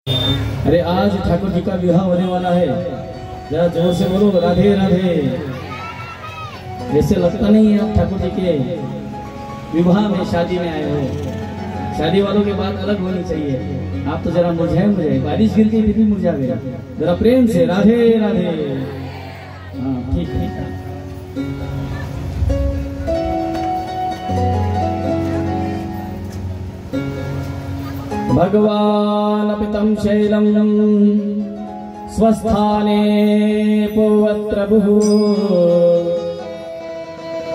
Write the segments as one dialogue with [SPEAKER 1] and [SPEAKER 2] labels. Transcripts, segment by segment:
[SPEAKER 1] अरे आज ठाकुर जी का विवाह होने वाला है, जरा जोर से बोलो राधे राधे। ऐसे लगता नहीं है आप ठाकुर जी के विवाह में शादी में आए हो। शादी वालों की बात अलग होनी चाहिए। आप तो जरा मुरझाए, बारिश गिर गई फिर मुरझा गया। जरा प्रेम से राधे राधे। हाँ ठीक है। भगवान पितं शैलं स्वस्थाने पूर्वत्र भुः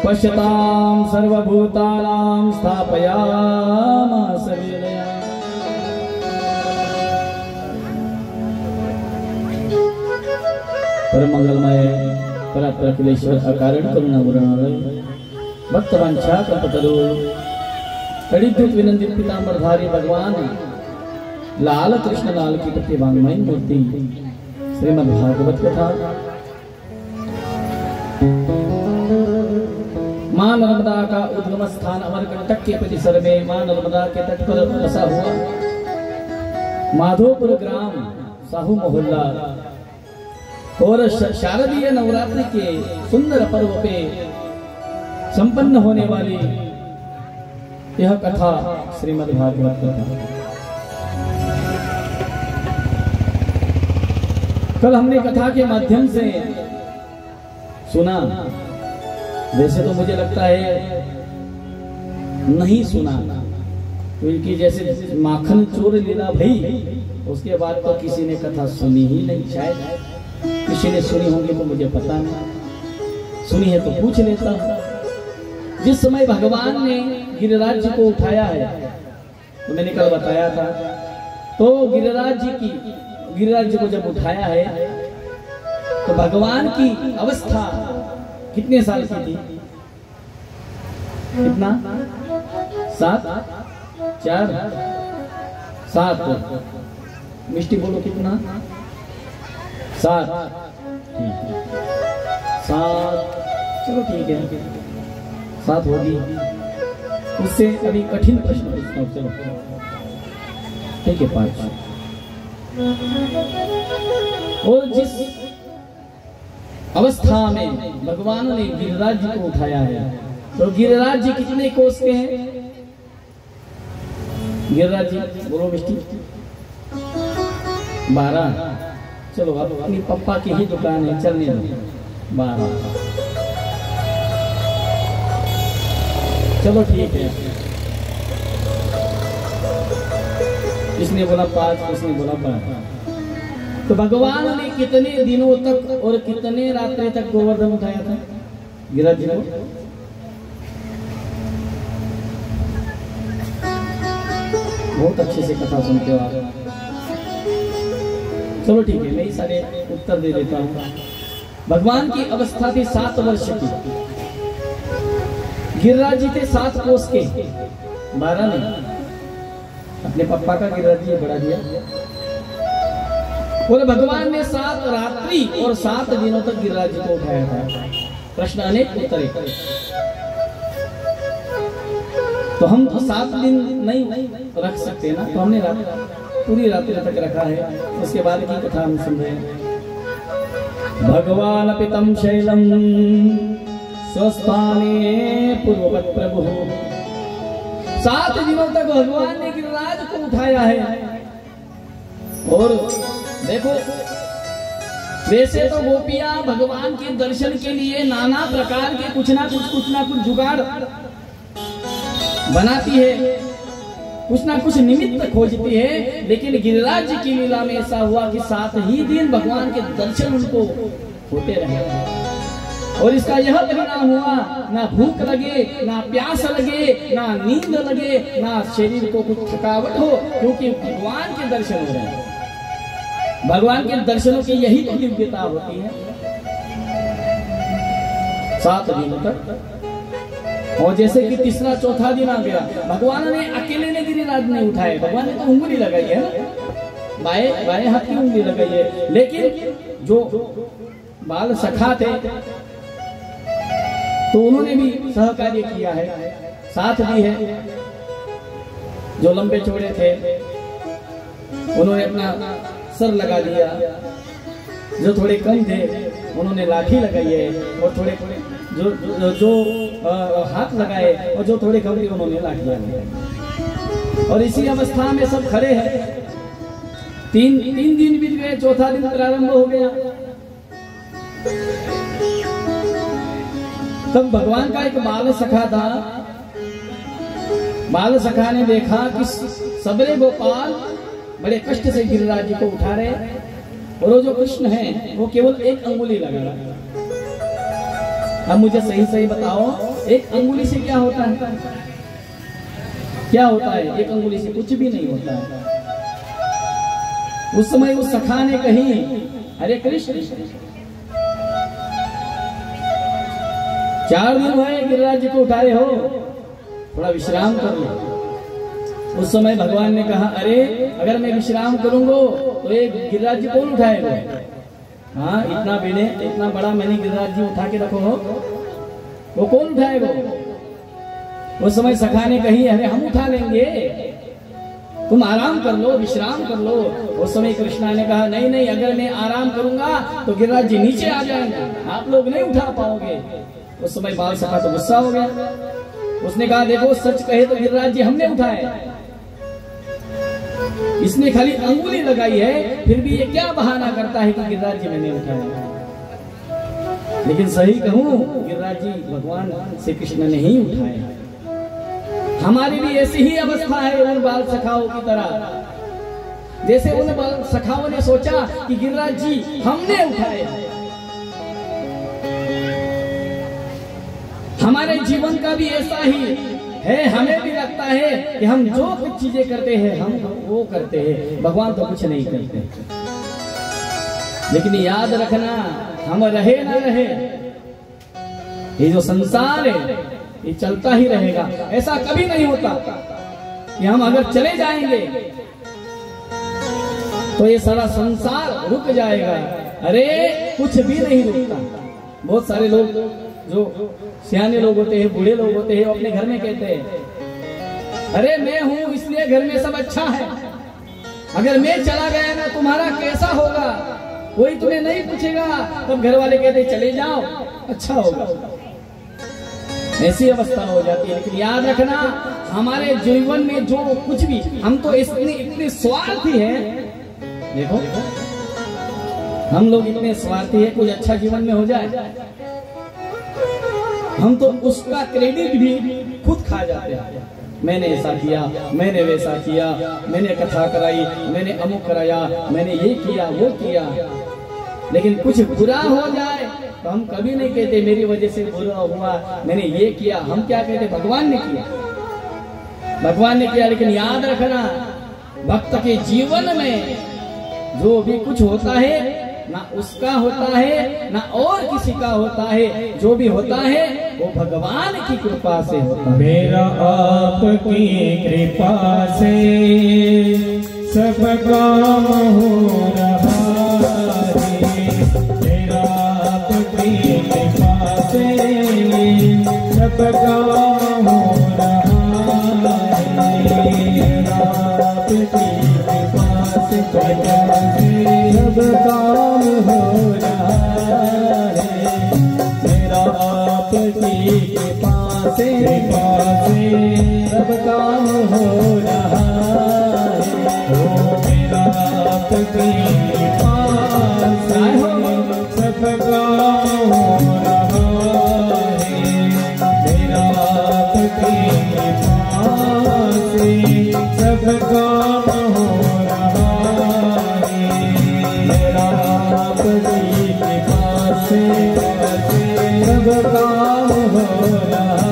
[SPEAKER 1] पश्यतां सर्वभूतानां स्थापयामास लीलया। परम मंगलमय परात्परकुलेश्वर अकारण करुणा गुणालय भक्तवांछा कल्पतरु कड़ीभूत विनंदित पीतांबरधारी भगवान लाल कृष्ण लाल की प्रतिभांगमय मूर्ति श्रीमद् भागवत कथा। मां नर्मदा का उद्गम स्थान अमरकंटक के परिसर में मां नर्मदा के तट पर बसा हुआ माधोपुर ग्राम साहू मोहल्ला और शारदीय नवरात्रि के सुंदर पर्व पे संपन्न होने वाली यह कथा श्रीमद् भागवत कथा। कल हमने कथा के माध्यम से सुना, वैसे तो मुझे लगता है नहीं सुना, क्योंकि जैसे माखन चोर लीला भई उसके बाद तो किसी ने कथा सुनी ही नहीं। शायद किसी ने सुनी होगी तो मुझे पता नहीं, सुनी है तो पूछ लेता हूं। जिस समय भगवान ने गिरिराज जी को उठाया है, तो मैंने कल बताया था, तो गिरिराज जी को जब उठाया है तो भगवान की अवस्था कितने साल की थी? कितना? 7 मिष्टी बोलो कितना? 7। चलो ठीक है, 7 होगी। उससे अभी कठिन प्रश्न पूछता हूँ। चलो ठीक है, 5। और जिस अवस्था में भगवान ने गिरिराज जी को उठाया है, तो गिरिराज जी कितने कोस के हैं? गिरिराज जी बोलो मिष्टी। 12। चलो अब अपनी पप्पा की ही दुकान है, चलने दो। 12। चलो ठीक है। इसने बोला 5, उसने बोला 12। तो भगवान ने कितने दिनों तक और कितने रात्रि तक गोवर्धन उठाया था गिरिराज जी को? बहुत अच्छे से कथा सुनते हो आप। चलो ठीक है, मैं ही सारे उत्तर दे देता हूँ। भगवान की अवस्था थी 7 वर्ष की। गिरिराज जी थे 7 कोस के, 12 नहीं। अपने पप्पा का गिरिराज जी बढ़ा दिया। और भगवान ने 7 रात्रि और 7 दिनों तक गिरिराज जी को उठाया था। प्रश्न अनेक, उत्तर एक। तो हम तो 7 दिन नहीं रख सकते ना, तो हमने पूरी रात्रि तक रखा है। उसके बाद की कथा हम सुन रहे हैं। भगवान पितं शैलं स्वस्थाने पूर्ववत् प्रभु। 7 दिनों तक भगवान ने गिरिराज को उठाया है। और देखो, वैसे तो गोपियां भगवान के दर्शन के लिए नाना प्रकार के कुछ ना कुछ जुगाड़ बनाती है, कुछ ना कुछ निमित्त खोजती है। लेकिन गिरिराज जी की लीला में ऐसा हुआ कि 7 ही दिन भगवान के दर्शन उनको होते रहे। और इसका यह परिणाम हुआ, ना भूख लगे, ना प्यास लगे, ना नींद लगे, ना शरीर को कुछ थकावट हो, क्योंकि भगवान के दर्शन हो रहे हैं। भगवान के दर्शनों की यही तो दिव्यता होती है। 7 दिनों तक। और जैसे कि तीसरा चौथा दिन आ गया, भगवान ने अकेले ने गिरिराज नहीं उठाए। भगवान ने तो उंगली लगाई है ना, बाएं हाथ की उंगली लगाई है। लेकिन जो बाल सखा थे तो उन्होंने भी सहकार्य किया है, साथ दी है। जो लंबे चौड़े थे उन्होंने अपना सर लगा दिया, जो थोड़े कम थे उन्होंने लाठी लगाई है, और थोड़े जो हाथ लगाए, और जो थोड़े कम थे उन्होंने लाठियां लगाई। और इसी अवस्था में सब खड़े हैं। तीन दिन बीत गए, चौथा दिन प्रारंभ हो गया। तब भगवान का एक बाल सखा था। बाल सखा ने देखा कि सबरे गोपाल बड़े कष्ट से गिरिराज जी को उठा रहे, और वो जो कृष्ण है वो केवल एक अंगुली लगा रहा है। अब मुझे सही बताओ, एक अंगुली से क्या होता है? क्या होता है? एक अंगुली से कुछ भी नहीं होता है। उस समय उस सखा ने कही, अरे कृष्ण, 4 दिन हुए गिरिराज जी को उठा रहे हो, थोड़ा विश्राम कर लो। उस समय भगवान ने कहा, अरे अगर मैं विश्राम करूंगा तो ये गिरिराज जी कौन उठाएगा? हाँ, इतना बड़ा मैंने गिरिराज जी उठा के रखो हो, वो कौन उठाएगा? उस समय सखा ने कही, अरे हम उठा लेंगे, तुम आराम कर लो, विश्राम कर लो। उस समय कृष्णा ने कहा, नहीं, अगर मैं आराम करूंगा तो गिरिराज जी नीचे आ जाएंगे, आप लोग नहीं उठा पाओगे। उस समय बाल सखा तो गुस्सा हो गया। उसने कहा, देखो सच कहे तो गिरिराज जी हमने उठाए, इसने खाली अंगुली लगाई है, फिर भी ये क्या बहाना करता है कि गिरिराज जी मैंने उठाया। लेकिन सही कहूं, गिरिराज जी भगवान श्री कृष्ण ने ही उठाया। हमारी भी ऐसी ही अवस्था है उन बाल सखाओं की तरह। जैसे उन बाल सखाओं ने सोचा कि गिरिराज जी हमने उठाए। हमारे जीवन का भी ऐसा ही है। हमें भी लगता है कि हम जो कुछ चीजें करते हैं हम वो करते हैं, भगवान तो कुछ नहीं करते। लेकिन याद रखना, हम रहे न रहे, ये जो संसार है ये चलता ही रहेगा। ऐसा कभी नहीं होता कि हम अगर चले जाएंगे तो ये सारा संसार रुक जाएगा। अरे कुछ भी नहीं रुकता। बहुत सारे लोग जो सियाने लोग होते हैं, बूढ़े लोग होते हैं, अपने घर में कहते हैं, अरे मैं हूं इसलिए घर में सब अच्छा है, अगर मैं चला गया ना तुम्हारा कैसा होगा, कोई तुम्हें नहीं पूछेगा। तब घर वाले कहते चले जाओ, अच्छा होगा। ऐसी अवस्था हो जाती है। लेकिन याद रखना, हमारे जीवन में जो कुछ भी, हम तो इतने स्वार्थी हैं। देखो हम लोग इतने स्वार्थी हैं, कुछ अच्छा जीवन में हो जाए हम तो उसका क्रेडिट भी खुद खा जाते हैं। मैंने ऐसा किया, मैंने वैसा किया, मैंने कथा कराई, मैंने अमुक कराया, मैंने ये किया वो किया। लेकिन कुछ बुरा हो जाए तो हम कभी नहीं कहते मेरी वजह से बुरा हुआ, मैंने ये किया। हम क्या कहते, भगवान ने किया, भगवान ने किया। लेकिन याद रखना, भक्त के जीवन में जो भी कुछ होता है ना उसका होता है ना और किसी का होता है। जो भी होता है वो भगवान की कृपा से होता है।
[SPEAKER 2] मेरा आपकी कृपा से सब काम हो रहा है। मेरा आपकी कृपा से सब काम हो रहा है। मेरा आपकी कृपा से सब काम हो रहा है। मेरा आपकी कृपा से सब काम हो रहा है। ओ मेरा आपकी कृपा से सब काम हो रहा है। मेरा आपकी कृपा से सब काम हो रहा है। मेरा आपकी कृपा से सब काम हो रहा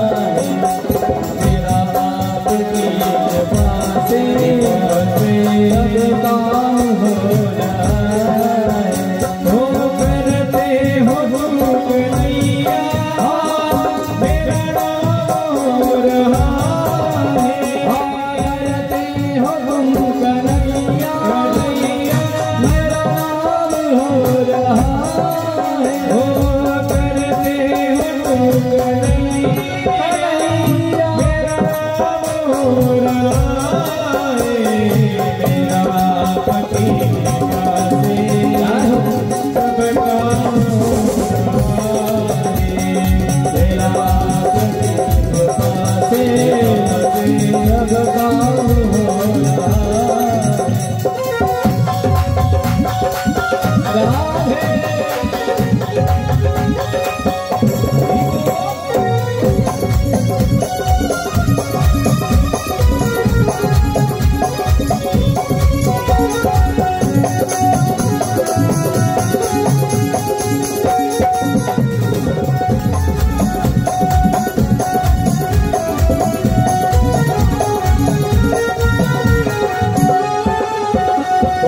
[SPEAKER 2] है। मेरा आपकी कृपा से सब काम हो रहा है।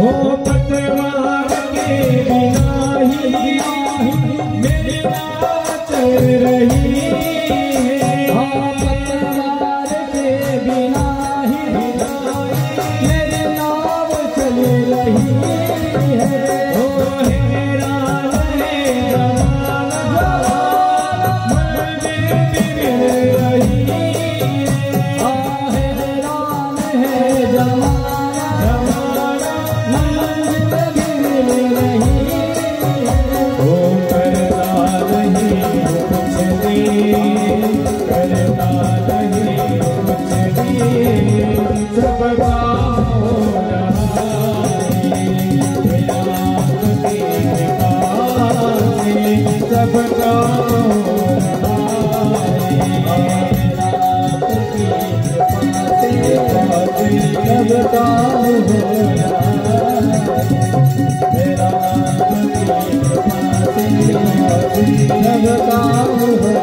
[SPEAKER 2] ओ पतवार के बिना ही मेरी नाव चल रही है।
[SPEAKER 1] पतवार के बिना ही मेरी नाव चल रही है।
[SPEAKER 2] ओ हैरान है जमाना मंजिल मिल रही है।
[SPEAKER 1] हैरान है जमाना मंजिल मिल रही है।
[SPEAKER 2] ओ करता नहीं कुछ भी, करता नहीं कुछ भी, सब काम हो रहा है मेरा आपकी कृपा से, सब काम हो रहा है
[SPEAKER 1] आपकी कृपा से सब काम हो रहा है। मेरा आपकी कृपा से सब काम हो रहा है।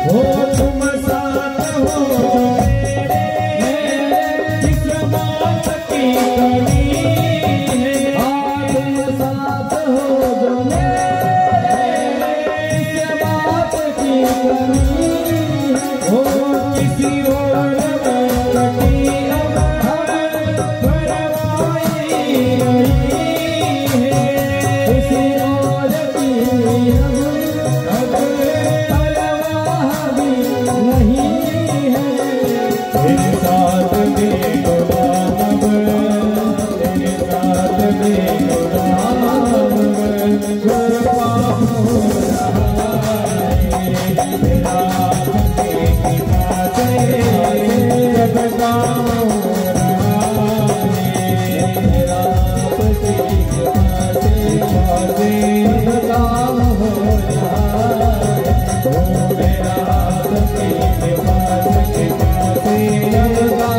[SPEAKER 2] हो तुम साथ हो जो मेरे किस्मत की कड़ी है।
[SPEAKER 1] तुम साथ हो जो मेरे किस्मत की कमी है।
[SPEAKER 2] हो किसी और की परवाही नहीं है।
[SPEAKER 1] किसी और की अब परवाह भी नहीं है।
[SPEAKER 2] तेरे साथ में गुलाम, तेरे साथ में गुलाम, गुरबा हो रहा है मेरा आपकी कृपा से, सब काम हो रहा है मेरा
[SPEAKER 1] आपकी कृपा से सब काम हो रहा है।
[SPEAKER 2] ओ मेरा आपकी कृपा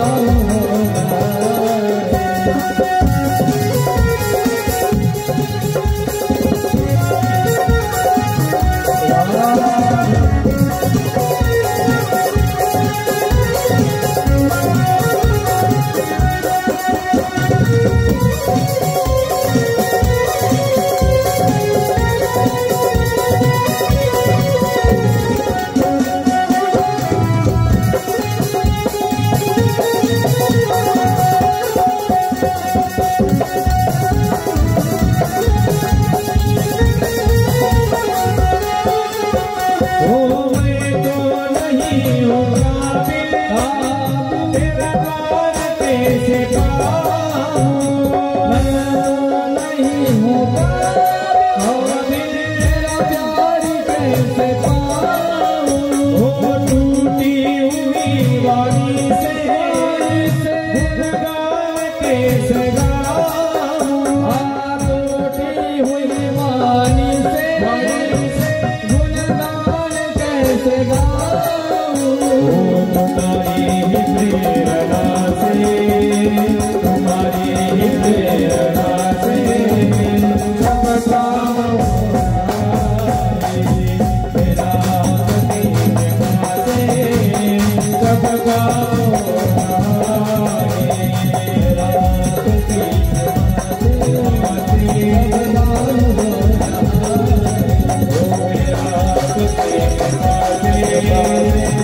[SPEAKER 2] से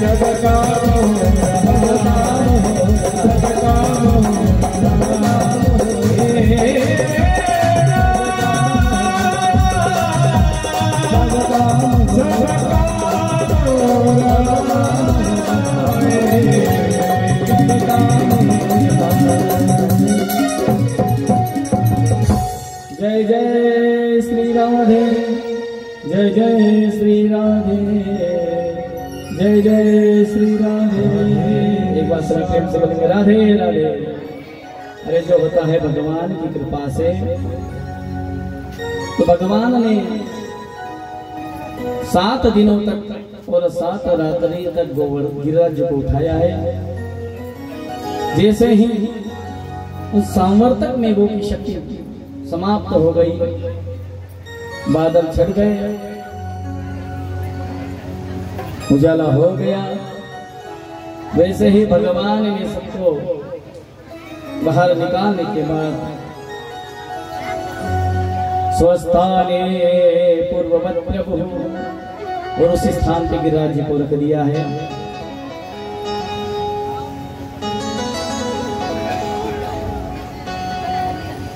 [SPEAKER 1] सब काम हो रहा जय जय श्री राधे, जय जय श्री राधे, जय जय श्री राधे। एक बार सभी प्रेम से बोलेंगे राधे राधे। अरे जो होता है भगवान की कृपा से, तो भगवान ने 7 दिनों तक और 7 रात्रि तक गिरिराज को उठाया है। जैसे ही उस सांवर्तक में वो की शक्ति समाप्त हो गई, बादल छट गए, उजाला हो गया, वैसे ही भगवान ने सबको बाहर निकालने के बाद स्वस्थाने पूर्ववत प्रभु, और उस स्थान पे गिरिराज को रख दिया है।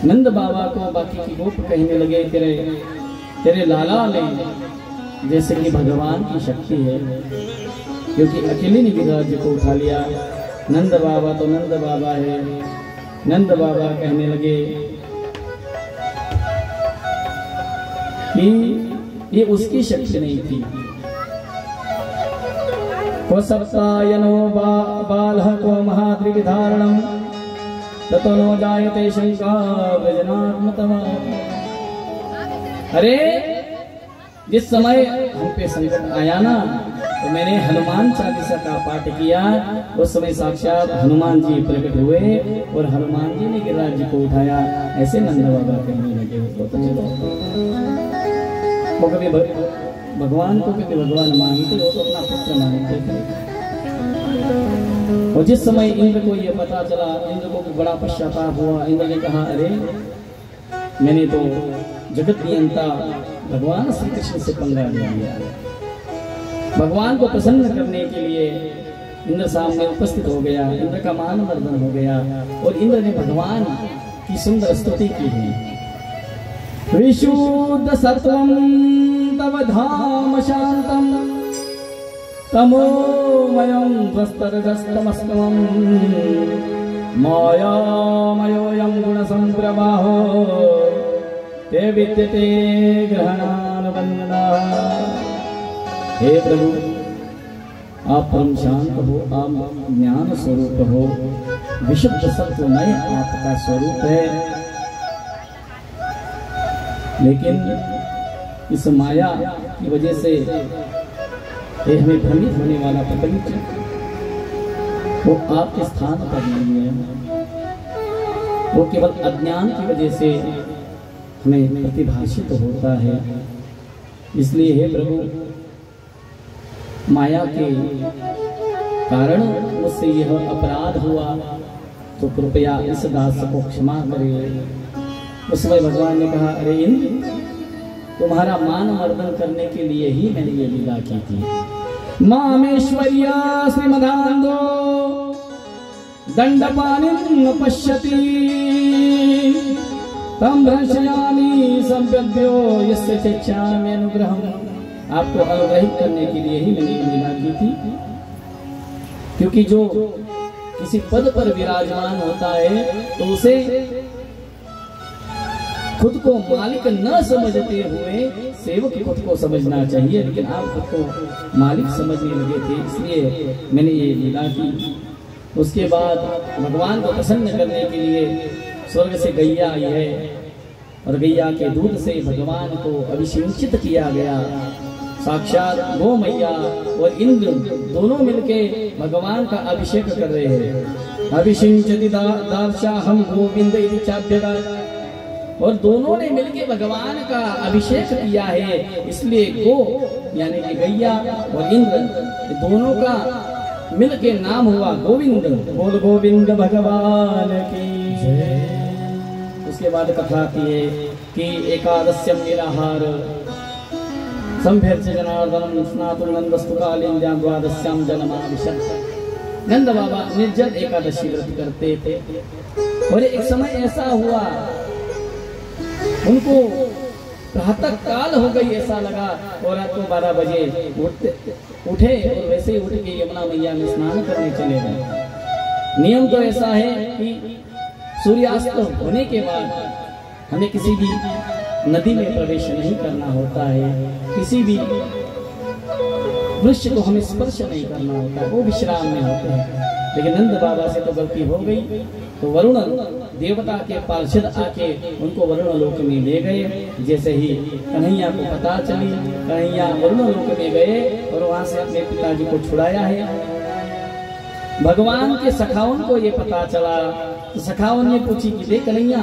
[SPEAKER 1] नंद बाबा को बाकी की गोप कहने लगे, तेरे लाला ने जैसे कि भगवान की शक्ति है, क्योंकि अकेले ने गिरिराज को उठा लिया। नंद बाबा तो नंद बाबा है। नंद बाबा कहने लगे कि ये उसकी शक्ति नहीं थी। को सप्तायनो बालः को महात्रिविधारणम ततो नो जायते शंका व्यजनात्मतमा। अरे जिस समय हम पे संकट आया ना, तो मैंने हनुमान चालीसा का पाठ किया। उस समय साक्षात हनुमान जी प्रकट हुए और हनुमान जी ने गिरिराज जी को उठाया। ऐसे नंद बाबा कहने लगे। वो कभी भगवान को कभी भगवान मानते, वो तो अपना पुत्र मानते थे। और जिस समय इंद्र को ये पता चला, इंद्र को बड़ा पश्चाताप हुआ। इंद्र ने कहा, अरे मैंने तो जगत नियंता भगवान श्री कृष्ण से पंगा ले लिया। भगवान को प्रसन्न करने के लिए इंद्र सामने उपस्थित हो गया। इंद्र का मान मर्दन हो गया और इंद्र ने भगवान की सुंदर स्तुति की है। विशुद्ध सत्वं तव धाम शांतम तमोमयं ध्वस्तरजस्तमस्तमं मायामयोऽयं गुणसंप्रवाहो ते विद्यते ग्रहणानुबन्धना। हे प्रभु, आप परम शांत हो, आप ज्ञान स्वरूप हो, विशुद्ध सत्वमय आपका स्वरूप है। लेकिन इस माया की वजह से ये हमें भ्रमित होने वाला प्रपंच वो आपके स्थान पर नहीं है। वो केवल अज्ञान की वजह से हमें प्रतिभाषित होता है। इसलिए हे प्रभु, माया के कारण मुझसे यह अपराध हुआ, तो कृपया इस दास को क्षमा करें। उस समय भगवान ने कहा, अरे इंद्र, तुम्हारा मान मर्दन करने के लिए ही मैंने ये लीला की थी। मामेश्वर्या श्रीमदानंदो दंडपाणिं पश्यति तम भ्रंशयामि संप्यद्यो यस्य चेच्छामि अनुग्रहम्। आपको अनुग्रहित करने के लिए ही मैंने ये लीला की थी, क्योंकि जो किसी पद पर विराजमान होता है तो उसे खुद को मालिक न समझते हुए सेवक खुद को समझना चाहिए। लेकिन आप खुद को मालिक समझने लगे थे, इसलिए मैंने ये लीला की। उसके बाद भगवान को प्रसन्न करने के लिए स्वर्ग से गैया आई है और गैया के दूध से भगवान को अभिषेचित किया गया। साक्षात गो मैया और इंद्र दोनों मिलके भगवान का अभिषेक कर रहे हैं। अभिषिंचति दार्शाहं गोविंद इति चाभ्यदा, और दोनों ने मिलके भगवान का अभिषेक किया है। इसलिए गो यानी कि गैया और इंद्र दोनों का मिलके नाम हुआ गोविंद। बोल गोविंद भगवान की जय। उसके बाद कथा की है कि एकादश्यम निराहार संभ्यर्च्य जनार्दनम स्नातुं नंदस्तु कालिंद्यां द्वादश्याम जन्माभिषेक। नंद बाबा निर्जल एकादशी व्रत करते थे और एक समय ऐसा हुआ, उनको प्रातः काल हो गई ऐसा लगा और रात को 12 बजे उठे और वैसे ही उठ के यमुना मैया में स्नान करने चले गए। नियम तो ऐसा है कि सूर्यास्त होने के बाद हमें किसी भी नदी में प्रवेश नहीं करना होता है, किसी भी वृक्ष को हमें स्पर्श नहीं करना होता, वो विश्राम में होते हैं। लेकिन नंद बाबा से तो गलती हो गई तो वरुण देवता के पार्षद आके उनको वरुण लोक में ले गए। जैसे ही कन्हैया को पता चली, कन्हैया वरुण लोक में गए और वहां से अपने पिताजी को छुड़ाया है। भगवान के सखावन को ये पता चला तो सखावन ने पूछी कि देख कन्हैया,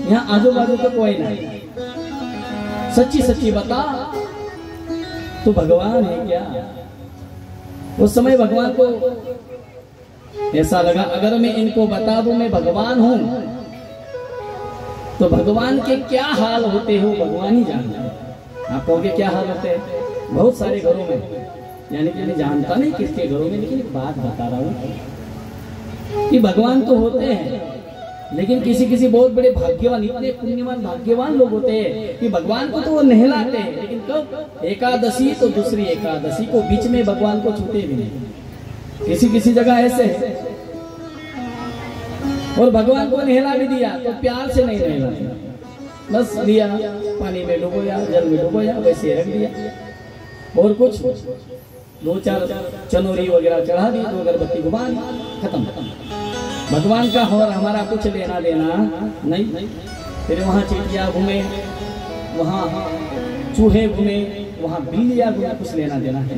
[SPEAKER 1] यहाँ आजू बाजू तो कोई नहीं, सच्ची सच्ची बता तो भगवान है क्या? उस समय भगवान को ऐसा लगा अगर मैं इनको बता दूं मैं भगवान हूं तो भगवान के क्या हाल होते हो भगवान ही जानते हैं। आप कहोगे क्या हाल होते हैं? बहुत सारे घरों में, यानी कि मैं जानता नहीं किसके घरों में, लेकिन एक बात बता रहा हूं कि भगवान तो होते हैं, लेकिन किसी किसी बहुत बड़े भाग्यवान, इतने पुण्यवान भाग्यवान लोग होते हैं कि भगवान को तो वो नहलाते हैं, लेकिन कब? एकादशी तो दूसरी एकादशी को बीच में भगवान को छूते भी नहीं। किसी किसी जगह ऐसे है। और भगवान को नहला भी दिया तो प्यार से नहीं नहला, बस लिया पानी में डुबोया, जल में डुबोया, वैसे रख दिया और कुछ 2-4 चनोरी वगैरह चढ़ा दी, 2 अगरबत्ती घुमा दी, खत्म। भगवान का और हमारा कुछ लेना देना नहीं। फिर वहाँ चींटियां घूमे, वहाँ चूहे घूमे, वहाँ बिल्लियां घूमे, कुछ लेना देना है।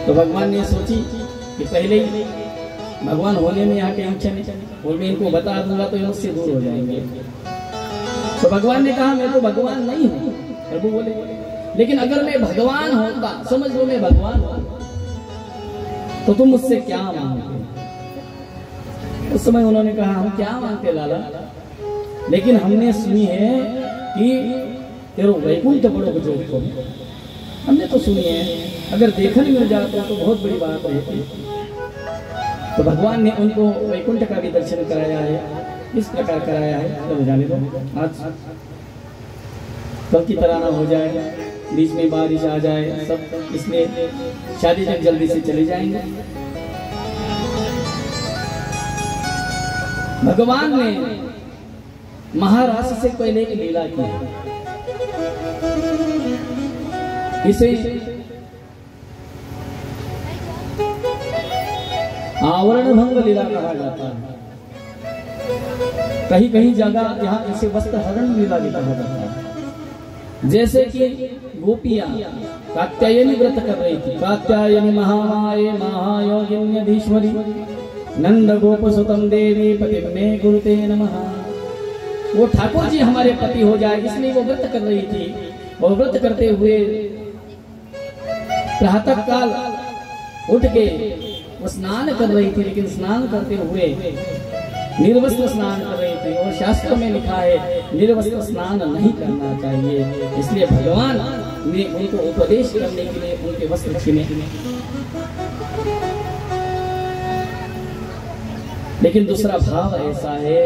[SPEAKER 1] तो भगवान ने सोची कि पहले ही भगवान होने में यहाँ के इच्छा नहीं और मैं इनको बता दूंगा तो ये मुझसे दूर हो जाएंगे। तो भगवान ने कहा मैं तो भगवान नहीं हूँ। प्रभु बोले लेकिन अगर मैं भगवान होता, समझ लो मैं भगवान हूँ, तो तुम मुझसे क्या मांगते? उस समय उन्होंने कहा हम क्या मांगते लाला, लेकिन हमने सुनी है कि तेरो वैकुंठ बड़ो जोग को, हमने तो सुनी है, अगर देखने मिल जाता तो बहुत बड़ी बात है। तो भगवान ने उनको वैकुंठ का भी दर्शन कराया है। इस प्रकार कराया है, चलो जाने दो, आज कल की तरह ना हो जाए, बीच में बारिश आ जाए सब, इसलिए शादी तक जल्दी से चले जाएंगे। भगवान ने महाराज से पहले एक लीला की है, इसे आवरण भंग लीला कहा जाता है। कहीं कहीं जगह यहाँ इसे वस्त्र हरण लीला भी कहा जाता है। जैसे कि गोपियां कात्यायनी व्रत कर रही थी, कात्यायनी महामाये महायोगिन्यधीश्वरी नंद गोप सुतम देवी पति में गुरुते नमः। वो ठाकुर जी हमारे पति हो जाए इसलिए वो व्रत कर रही थी। और व्रत करते हुए प्रातः काल उठ के वो स्नान कर रही थी, लेकिन स्नान करते हुए निर्वस्त्र स्नान कर रही थी। और शास्त्र में लिखा है निर्वस्त्र स्नान नहीं करना चाहिए, इसलिए भगवान ने उनको उपदेश करने के लिए उनके वस्त्र छीने। लेकिन दूसरा भाव ऐसा है,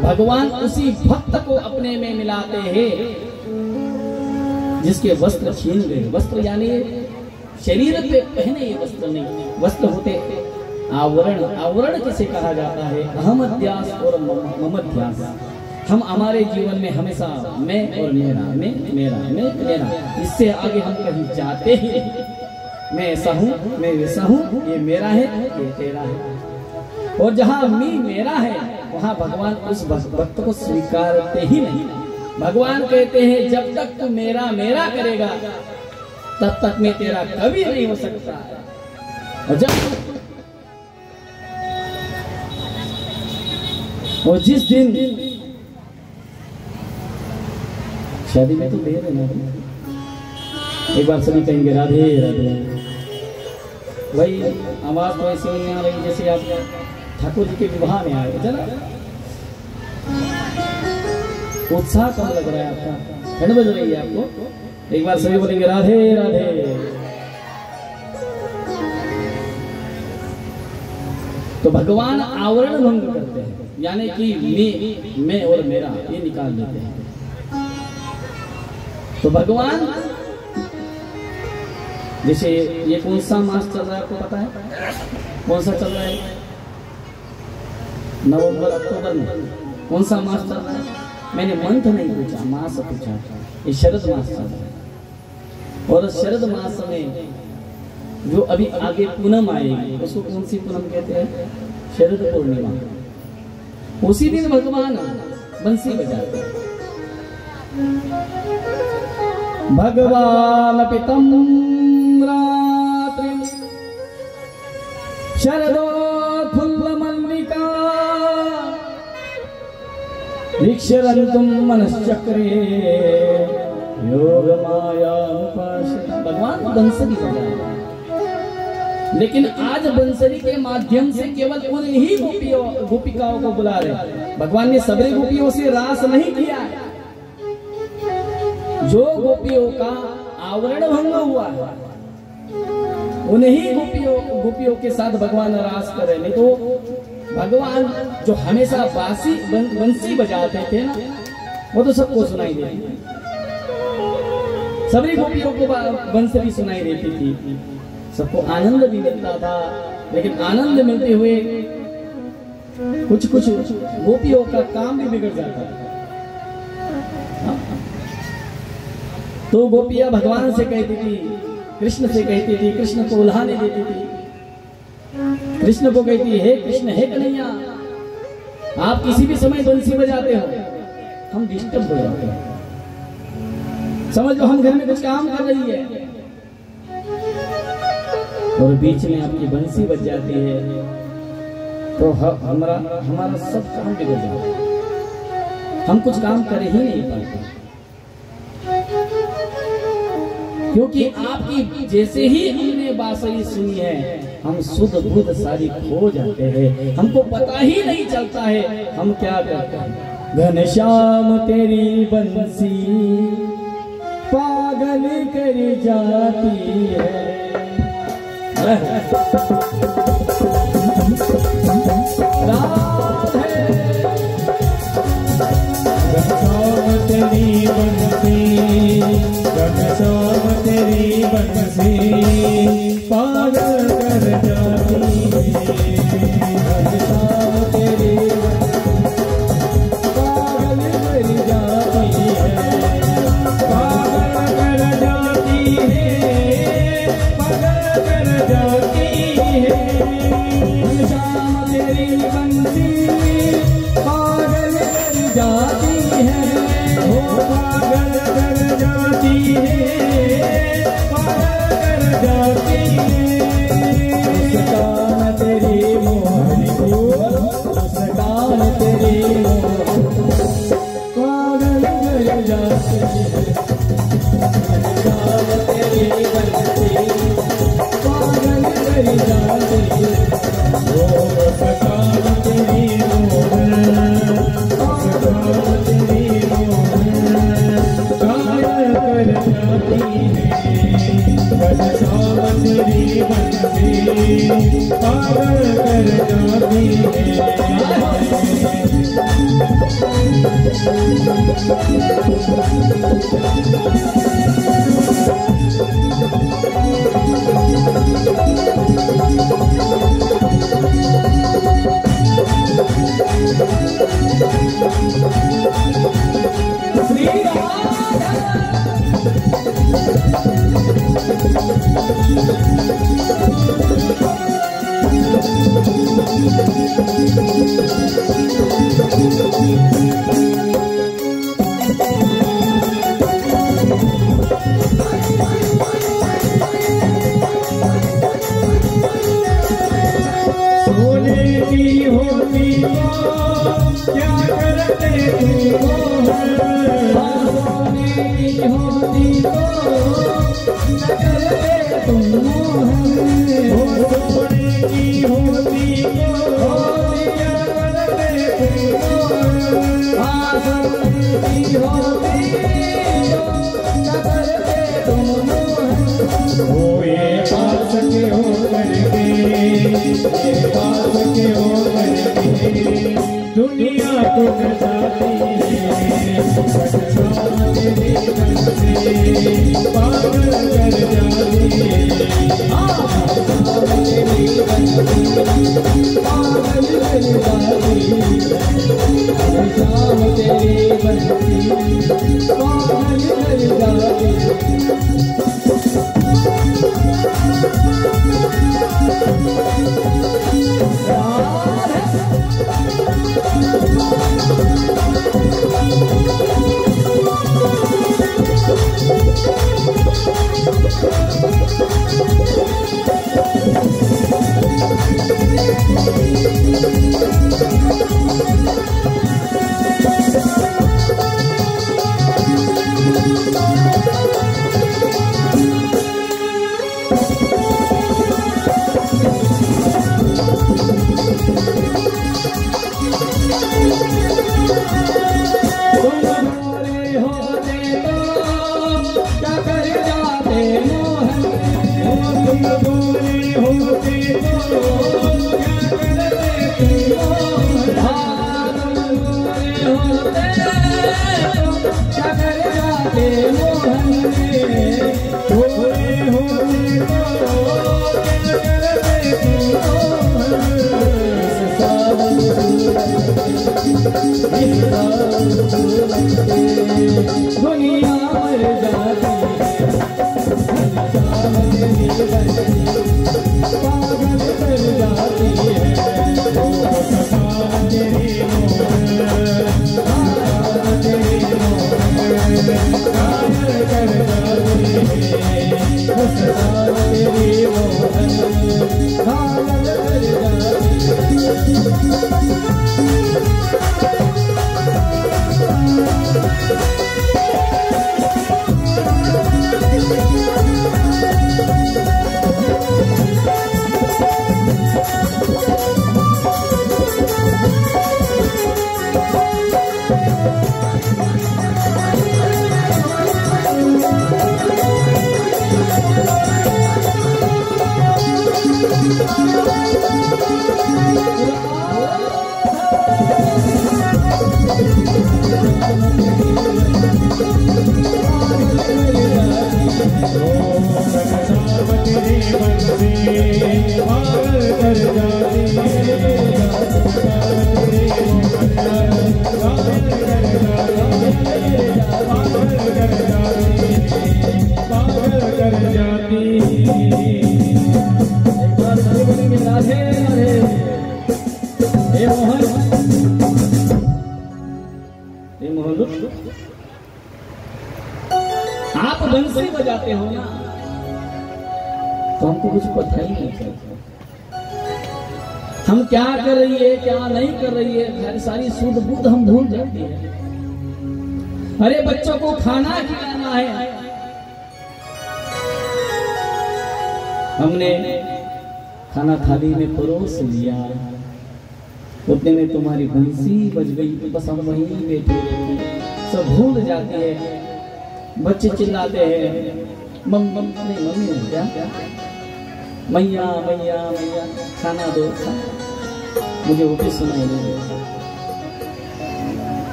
[SPEAKER 1] भगवान उसी भक्त को अपने में मिलाते हैं जिसके वस्त्र छीन गए। वस्त्र यानी शरीर पे पहने ये वस्त्र नहीं, वस्त्र होते आवरण। आवरण किसे कहा जाता है? अहमध्यास और ममध्यास। हम हमारे जीवन में हमेशा मैं और मेरा, मैं मेरा, मैं मेरा, इससे आगे हम कहीं जाते ही नहीं। मैं ऐसा हूँ, मैं वैसा हूँ, ये मेरा है, ये तेरा है। और जहाँ मैं मेरा है वहाँ भगवान उस भक्त को स्वीकारते ही नहीं। भगवान कहते हैं जब तक तू मेरा मेरा करेगा तब तक मैं तेरा कभी नहीं हो सकता। और जिस दिन शादी में तो दे रहे ना, एक बार सभी कहेंगे राधे राधे। भाई आवाज तो ऐसे नहीं आ रही जैसे आप ठाकुर जी के विवाह में आए, चला उत्साह कम लग रहा है आपका, ठंड बज रही है आपको। एक बार सभी बोलेंगे राधे राधे। तो भगवान आवरण भंग करते हैं, यानी कि मैं और मेरा ये निकाल देते हैं। तो भगवान जैसे ये कौन सा मास चल रहा है आपको पता है? कौन सा चल रहा है? नवंबर अक्टूबर में कौन सा मास चल रहा है? मैंने मंथ नहीं पूछा, मास पूछा। ये शरद मास चल रहा है। और शरद मास में जो अभी आगे पूनम आएगी उसको कौन सी पूनम कहते हैं? शरद पूर्णिमा। उसी दिन भगवान बंसी बजाते हैं। भगवान पितम रात्रि शरदोत्फुल्ल मल्लिका वीक्षरन्तुम मनश्चक्रे योग माया उपासिता। भगवान बंसरी बजाए, लेकिन आज बंसरी के माध्यम से केवल उन्हीं गोपिकाओं को बुला रहे। भगवान ने सबरे गोपियों से रास नहीं किया है। जो गोपियों का आवरण भंग हुआ है उन्हीं गोपियों के साथ भगवान रास करे। नहीं तो भगवान जो हमेशा बंसी बजाते थे ना, वो तो सबको सुनाई देती थी। सभी गोपियों को बंसरी सुनाई देती थी, सबको आनंद भी मिलता था। लेकिन आनंद मिलते हुए कुछ गोपियों का काम भी बिगड़ जाता था। तो गोपियां भगवान से कहती थी, कृष्ण से कहती थी, कृष्ण को उल्हाने देती थी। कृष्ण को कहती, हे कृष्ण, हे कन्हैया, आप किसी भी समय बंसी बजाते हो, हम डिस्टर्ब हो जाते हैं। समझ लो हम घर में कुछ काम कर रही है और बीच में आपकी बंसी बज जाती है, तो हमारा सब काम बिगड़ जाता है। हम कुछ काम कर ही नहीं पाते, क्योंकि आपकी जैसे ही हमने बांसुरी सुनी है, हम सुध बुध सारी खो जाते हैं। हमको पता ही नहीं चलता है हम क्या करते हैं। घनश्याम तेरी बंसी पागल कर जाती है।
[SPEAKER 2] घनश्याम तेरी बंसी, घनश्याम तेरी बंसी पागल कर जाती है।
[SPEAKER 1] घनश्याम तेरी पागल कर जाती है,
[SPEAKER 2] पागल कर जाती है, पागल कर जाती है।
[SPEAKER 1] घनश्याम तेरी बंसी पागल कर जाती है,
[SPEAKER 2] वो पागल कर जाती है, पागल कर जाती है।
[SPEAKER 1] मुस्कान तेरी मोहनी को, मुस्कान तेरी मोहनी पागल कर जाती है। घनश्याम तेरी बंसी पागल कर जाती है,
[SPEAKER 2] वो मुस्कान तेरी मोहन, मुस्कान तेरी मोहन पागल कर जाती है। घनश्याम तेरी बंसी पागल कर जाती है।
[SPEAKER 1] श्री राधा
[SPEAKER 2] सोने की होती तो क्या करते तुम मोहन,
[SPEAKER 1] सोने की होती तो न करते तुम मोहन।
[SPEAKER 2] सोने की होती तो क्या करते तुम मोहन।
[SPEAKER 1] सोने की होती तो न करते तुम मोहन।
[SPEAKER 2] वो ये पास के हो करके, ये पास के हो करके दुनिया को बचाती है। घनश्याम तेरी बंसी पागल कर जाती है।
[SPEAKER 1] तेरी बंसी पागल कर जाती है, घनश्याम तेरी बंसी पागल कर जाती है। राधे होते तो क्या कर जाते मोहन में,
[SPEAKER 2] भोले होते तो क्या करते मोहन।
[SPEAKER 1] सावन दुनिया मर जाती पागल कर जाती है
[SPEAKER 2] तेरी मोहन, तेरी मोहन कायल कर जाती है।
[SPEAKER 1] तेरी मोहन पागल कर जाती आप बंसी बजाते हो ना तो हमको कुछ पता ही नहीं चलता, हम क्या कर रही है क्या नहीं कर रही है, सारी शुद्ध बुद्ध हम भूल जाते हैं। अरे बच्चों को खाना खिलाना है, हमने खाना थाली में परोस लिया, उतने में तुम्हारी बंसी बज गई, बस हम वहीं बैठे रहते, सब भूल जाते हैं। बच्चे चिल्लाते हैं मम्मी क्या मैया मैया मैया खाना दो, मुझे वो भी सुनाई दे।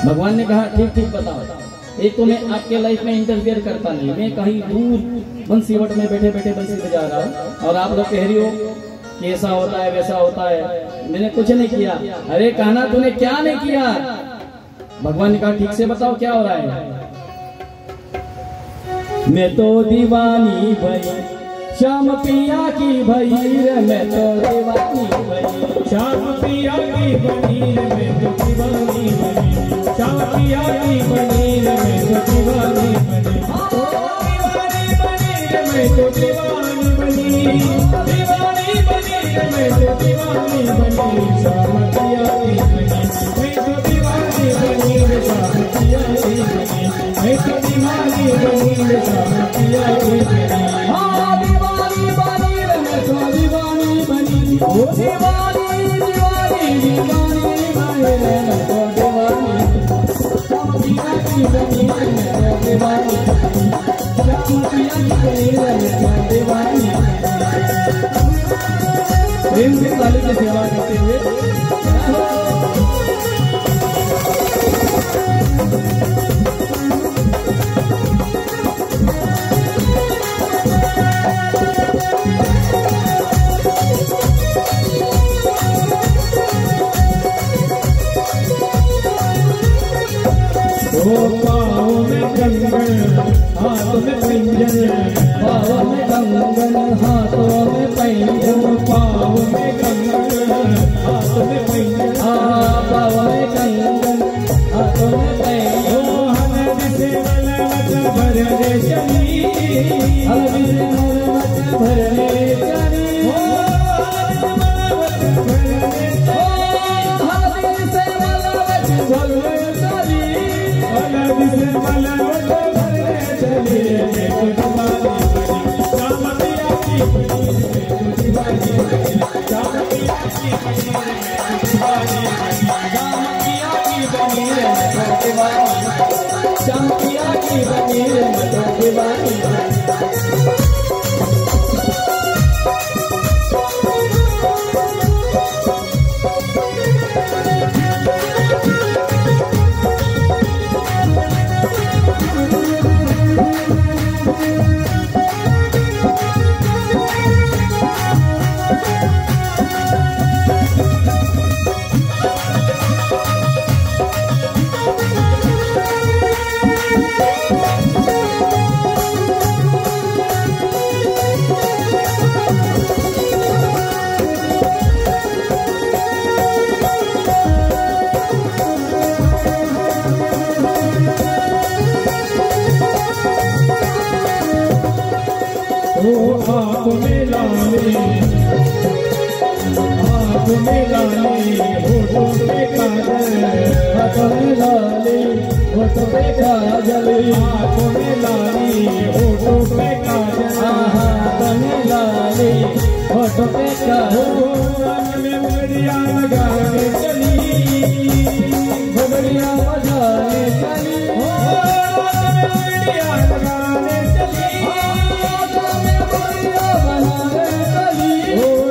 [SPEAKER 1] भगवान ने कहा ठीक ठीक बताओ, एक तो मैं आपके लाइफ में इंटरफेयर करता नहीं, मैं कहीं दूर बंसीवट में बैठे बैठे बंसी बजा रहा हूँ और आप लोग कह रही हो कि ऐसा होता है वैसा होता है, मैंने कुछ नहीं किया। अरे कहना तूने क्या नहीं किया? भगवान ने कहा ठीक से बताओ क्या हो रहा है। मैं तो दीवानी भई श्याम पिया की भई रे, मैं तो दीवानी भई
[SPEAKER 2] श्याम पिया की बनी मैं तो दीवानी बनी, श्याम पिया की बनी मैं तो दीवानी बनी, दीवानी बनी मैं तो दीवानी बनी, दीवानी बनी मैं तो दीवानी बनी, श्याम पिया की बनी मैं तो दीवानी बनी, श्याम पिया की बनी मैं तो दीवानी बनी, श्याम पिया की बनी।
[SPEAKER 1] हाँ दीवानी बनी रे मैं तो दीवानी बनी, ओ दीवानी दीवानी दीवानी बनी रे मैं तो दीवानी, श्याम पिया की बनी रे मैं तो दीवानी, श्याम पिया की बनी रे मैं तो दीवानी। प्रेम से ताली की सेवा करते हुए
[SPEAKER 2] पाँव में कंगन हाथ में पैंजन,
[SPEAKER 1] पाँव में कंगन हाथों में पैंजन,
[SPEAKER 2] पाँव में कंगन हाथ में पैंजन,
[SPEAKER 1] पाँव में कंगन हाथों में पैंजन,
[SPEAKER 2] हनद से मलमत भरने चली,
[SPEAKER 1] हनद से मलमत भरने चली, हनद से मलमत भरने चली,
[SPEAKER 2] हनद से मलमत भरने चली, मैं तो दीवानी बनी, श्याम पिया की बनी मैं तो दीवानी बनी, श्याम पिया की बनी मैं तो दीवानी,
[SPEAKER 1] श्याम पिया की बनी रे मैं तो दीवानी।
[SPEAKER 2] आँख में लाली, आँख में लाली, होठों पे काजल,
[SPEAKER 1] हाथों में लाली, होठों पे काजल,
[SPEAKER 2] आँख में लाली, होठों पे काजल,
[SPEAKER 1] हाथों में लाली, होठों पे काजल,
[SPEAKER 2] कान में मुंगरिया लगाने चली,
[SPEAKER 1] घुघरिया बजाने चली,
[SPEAKER 2] मुंगरिया लगाने चली,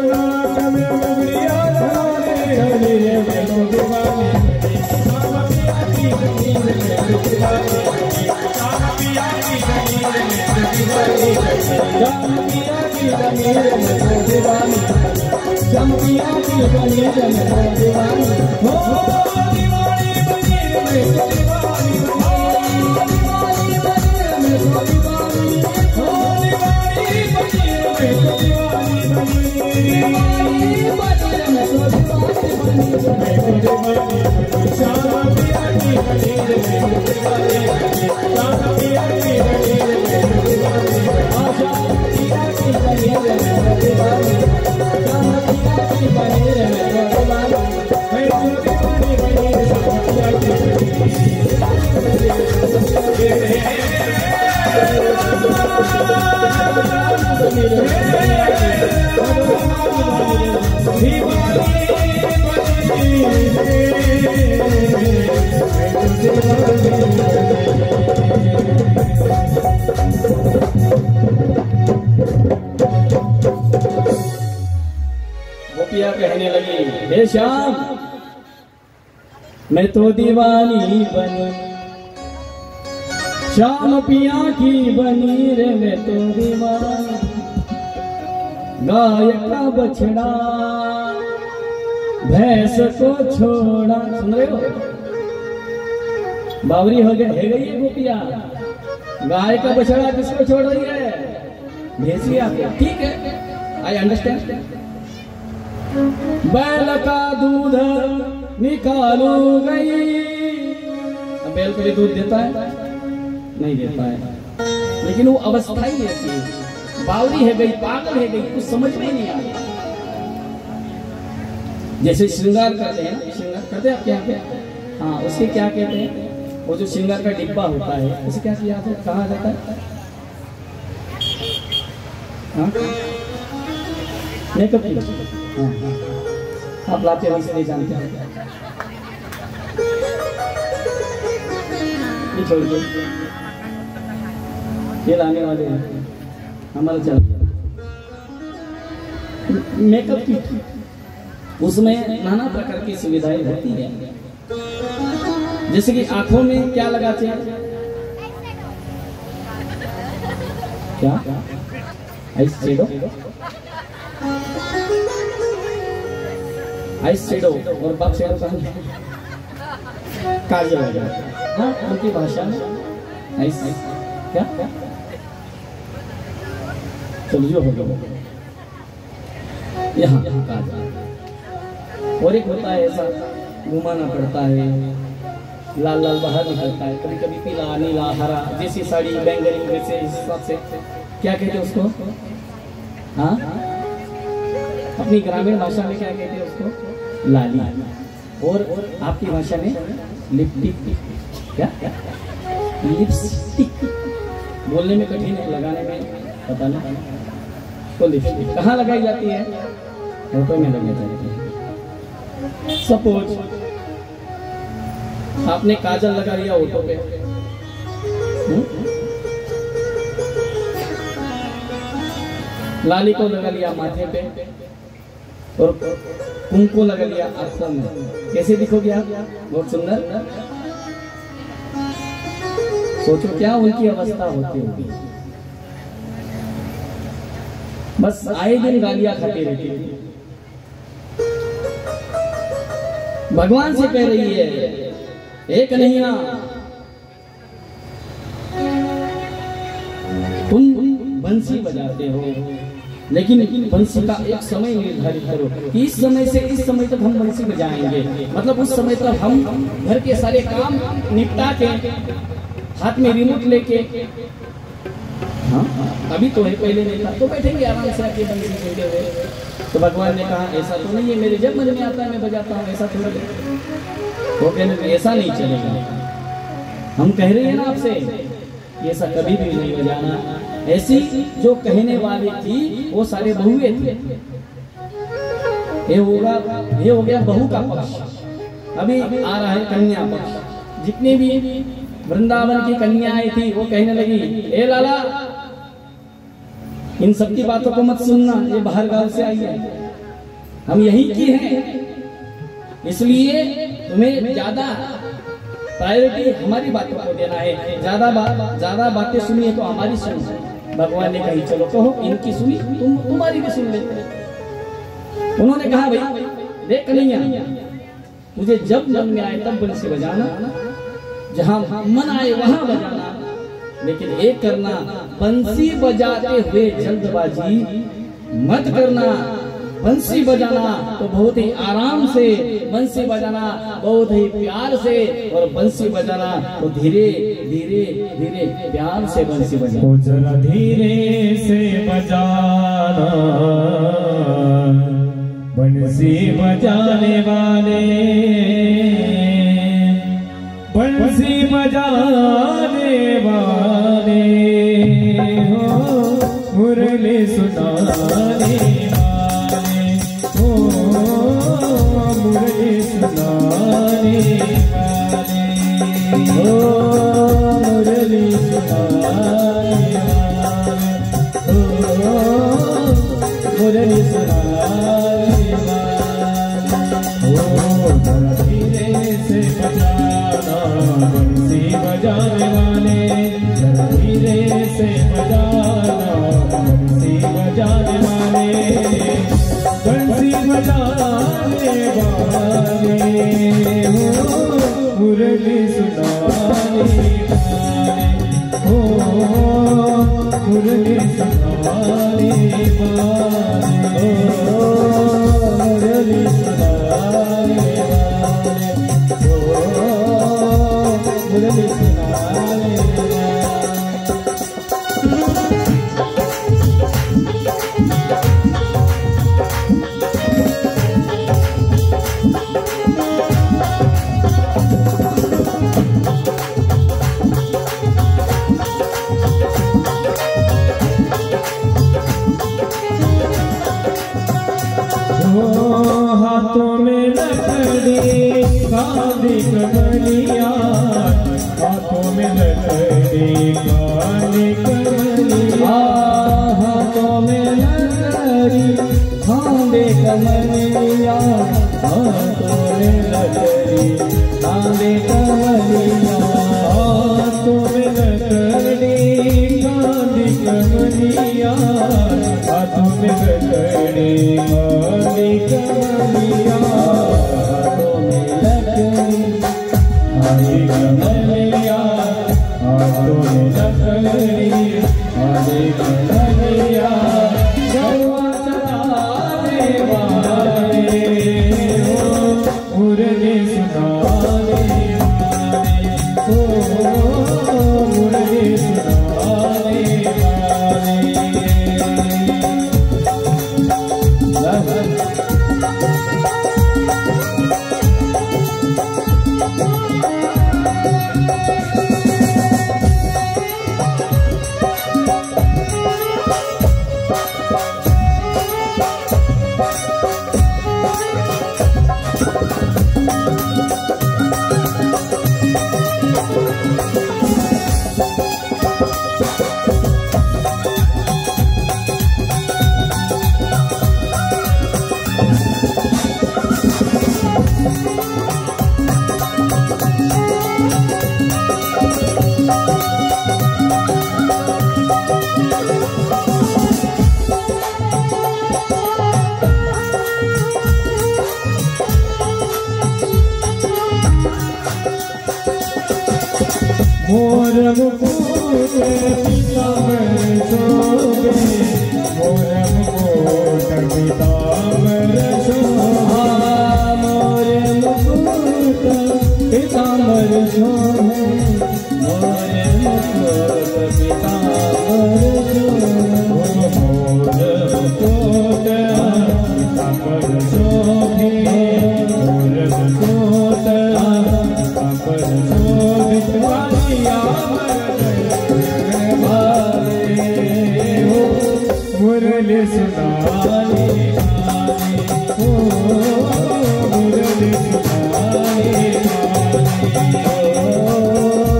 [SPEAKER 2] नाक में मुंगरिया लगाने चली, मैं तो दीवानी बनी, मामा पिया की जमीन में तो दीवानी बनी, मामा पिया की जमीन में तो दीवानी बनी,
[SPEAKER 1] जम पिया की जमीन में तो दीवानी, जम पिया की जमीन में तो दीवानी,
[SPEAKER 2] हो दीवानी बनी मैं तो दीवानी बनी,
[SPEAKER 1] में तो दीवानी,
[SPEAKER 2] हो दीवानी बनी मैं तो दीवानी बनी,
[SPEAKER 1] में तो दीवानी
[SPEAKER 2] मैं तो दीवानी बनी, श्यामा पिया की बनी मैं तो दीवानी बनी, श्यामा पिया की बनी मैं तो दीवानी बनी,
[SPEAKER 1] आशा पिया की जमीन में तो दीवानी, जम पिया की जमीन में तो दीवानी,
[SPEAKER 2] मैं तो दीवानी बनी, श्यामा पिया की
[SPEAKER 1] गोपिया कहने लगी, हे श्याम मैं तो दीवानी बनी, श्याम पिया की बनी रे मैं तो दीवानी, गाय का बछड़ा भैंस को छोड़ा, सुन रहे हो बावरी हो गई है गोपिया, गाय का बछड़ा किसको छोड़ रही है, भैंसिया, ठीक है आई अंडरस्टैंड, बैल का दूध निकालो गई, अब बैल कभी दूध देता है नहीं देता है, लेकिन वो अवस्था ही ऐसी है, बावरी है गई, पागल है गई, कुछ समझ में नहीं आ रहा। जैसे श्रृंगार करते हैं ना, श्रृंगार करते हैं आप क्या पे, हाँ उसके क्या कहते हैं, वो जो श्रृंगार का डिब्बा होता है उसे क्या किया था, कहा जाता है, हाँ मेकअप की, हाँ आप लाते वैसे नहीं जानते हैं, ये छोड़िए, ये लाने वाले हैं हमारा चल, मेकअप की उसमें नाना प्रकार की सुविधाएं होती है, जैसे कि आंखों में क्या लगाते हैं, क्या आइस शेडो, आइस शेडो और बाप शेडो का काजल लगा, हाँ उनकी भाषा में आइस क्या चलिए हो गया यहाँ काजल, और एक होता है ऐसा घुमाना पड़ता है, लाल लाल बाहर निकलता है, कभी कभी पीला नीला हरा, जैसी साड़ी बैंगनी वैसे हिसाब से क्या कहते हैं उसको, हाँ अपनी ग्रामीण भाषा में क्या कहते हैं उसको, लाली, और आपकी भाषा में लिपस्टिक, क्या लिपस्टिक, बोलने में कठिन है, लगाने में पता नहीं, तो लिपस्टिक कहाँ लगाई जाती है, होठों में लगाई जाती है। सपोज आपने काजल लगा लिया होठों पे, लाली को लगा लिया माथे पे, और कुंकू लगा लिया आंखों में, कैसे दिखोगे आप, बहुत सुंदर, सोचो क्या उनकी अवस्था होती होगी, बस आए दिन गालियां खाती रहती थी, भगवान से कह रही है, एक कन्हैया तुम बंसी बजाते हो, लेकिन बंसी का एक समय निर्धारित करो कि इस समय से इस समय तक हम बंसी बजाएंगे, मतलब उस समय तक हम घर के सारे काम निपटा के हाथ में रिमोट लेके हाँ अभी तो है, पहले नहीं था। तो बैठेंगे आराम से आके बंसी सुनते हुए। तो भगवान ने कहा ऐसा तो नहीं है, मेरे जब मन में आता है मैं बजाता हूँ, ऐसा थोड़ा। वो कहने लगे ऐसा नहीं चलेगा, हम कह रहे हैं ना आपसे, ऐसा कभी भी नहीं बजाना। ऐसी जो कहने वाली थी वो सारे बहुए थे। ये हो गया बहू का पक्ष। अभी आ रहा है कन्या पक्ष। जितनी भी वृंदावन की कन्याएं थी वो कहने लगी, ए लाला इन सब की बातों को मत सुनना, ये बाहर गांव से आई है, हम यही की हैं, इसलिए तुम्हें ज्यादा प्रायोरिटी हमारी बातों को देना है। ज्यादा बातें सुनिए तो हमारी सुनो। भगवान ने कही चलो कहो, इनकी सुनी तुम्हारी भी सुन लेते। उन्होंने कहा भाई देख कन्हैया, मुझे जब मन में आए तब बंसी बजाना, जहां मन आए वहां बजाना, लेकिन एक करना, बंसी बजाते हुए जल्दबाजी मत करना। बंसी बजाना तो बहुत ही आराम से, बंसी बजाना बहुत ही प्यार से, और बंसी बजाना तो धीरे धीरे धीरे प्यार से बंसी बजाना।
[SPEAKER 2] जरा धीरे से बजाना, बंसी बजाने वाले, बंसी बजाने वाले हो, मुरली सुनाने वाले हो, मुरली सुनाने वाले हो, मुरली सुनाने वाले हो, मुरली सुनाने वाले हो। धीरे से बजाना, बंसी बजाने वाले, धीरे से बजाना, बंसी बजाने वाले, बंसी बजाने वाले हो, मुरली सुनाने वाले हो, मुरली सुनाने वाले हो, मुरली सुनाने वाले हो, मुरली सुनाने वाले। हाथों में लकड़ी काली कमलिया, हाथों में लकड़ी काली कमलिया, हाथों में लकड़ी काली कमलिया, हाथों में लकड़ी काली कमलिया, हाथों में लकड़ी काली कमलिया, हाथों में लकड़ी काली कमलिया, हाथों में लकड़ी काली कमलिया, हाथों में लकड़ी काली कमलिया, गौआ चलाने वाले हो, मुरली सुनाने वाले हो, मुरली सुनाने वाले। मोर मुकुट पीताम्बर शोभे, मोर मुकुट पीताम्बर शोभा, मोर मुकुट पीताम्बर शोभे, मोर मुकुट पीताम्बर मुरली सुनाने वाले, ओ मुरली सुनाने वाले,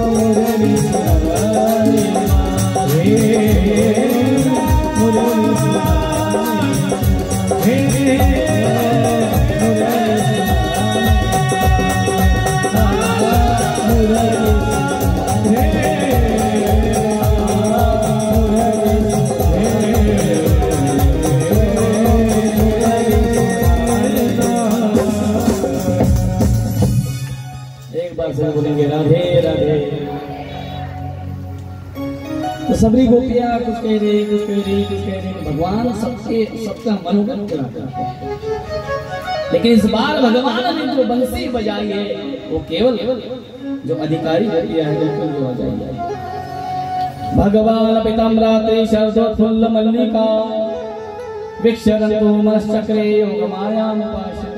[SPEAKER 2] मुरली सुनाने वाले, मुरली
[SPEAKER 1] बोलेंगे राधे राधे। तो सबरी गोपियां कुछ कह रही, कुछ कह रही, कुछ कह रही। भगवान सबका मनोगत कराता है, लेकिन इस बार भगवान ने जो बंसी बजाई है वो केवल जो अधिकारी गोपियां है बिल्कुल जो बजाई है। भगवान पिताम्राते शरदोत्फुल्ल मल्लिका विक्षरन्तु मनश्चक्रे योगमायामुपाश्रिता।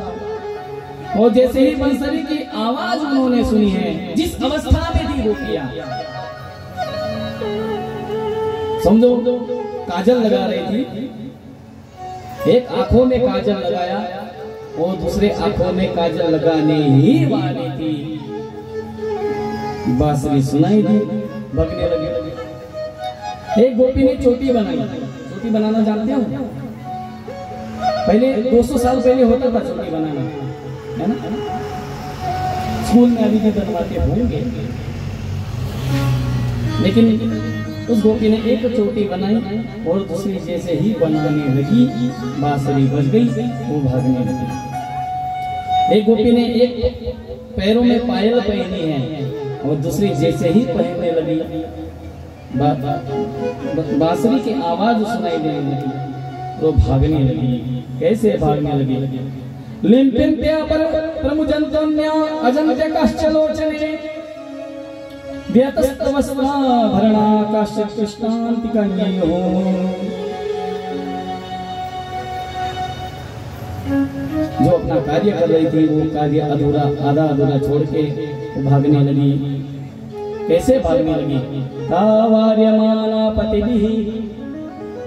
[SPEAKER 1] और जैसे ही बंसरी की आवाज उन्होंने सुनी है, जिस अवस्था में थी गोपियां, समझो काजल लगा रही थी, एक आंखों में काजल लगाया और दूसरे आंखों में काजल लगाने ही वाली थी, बांसुरी सुनाई दी, बगने लगे। एक गोपी ने चोटी बनाई। चोटी बनाना जानते हो? पहले 200 साल पहले होता था चोटी बनाना, है ना? स्कूल में अभी भी बनवाते होंगे, लेकिन उस गोपी ने एक चोटी बनाई और दूसरी जैसे ही बनाने लगी, बांसुरी बज गई, वो भागने लगी। एक गोपी ने एक पैरों में पायल पहनी है और दूसरी जैसे ही पहनने लगी, बांसुरी की आवाज सुनाई देने लगी, तो भागने लगी। कैसे भागने लगी? लिम्पिन्त्या प्रमुजन्तन्या अजन्त्य कश्चलोचने व्यतस्तवस्त्राभरणा कश्चित् कृष्णान्तिकन्यो। जो अपना कार्य कर रही थी वो कार्य अधूरा, आधा अधूरा छोड़ के वो भागने लगी। कैसे भागने लगी? तावार्यमाना पतिभिः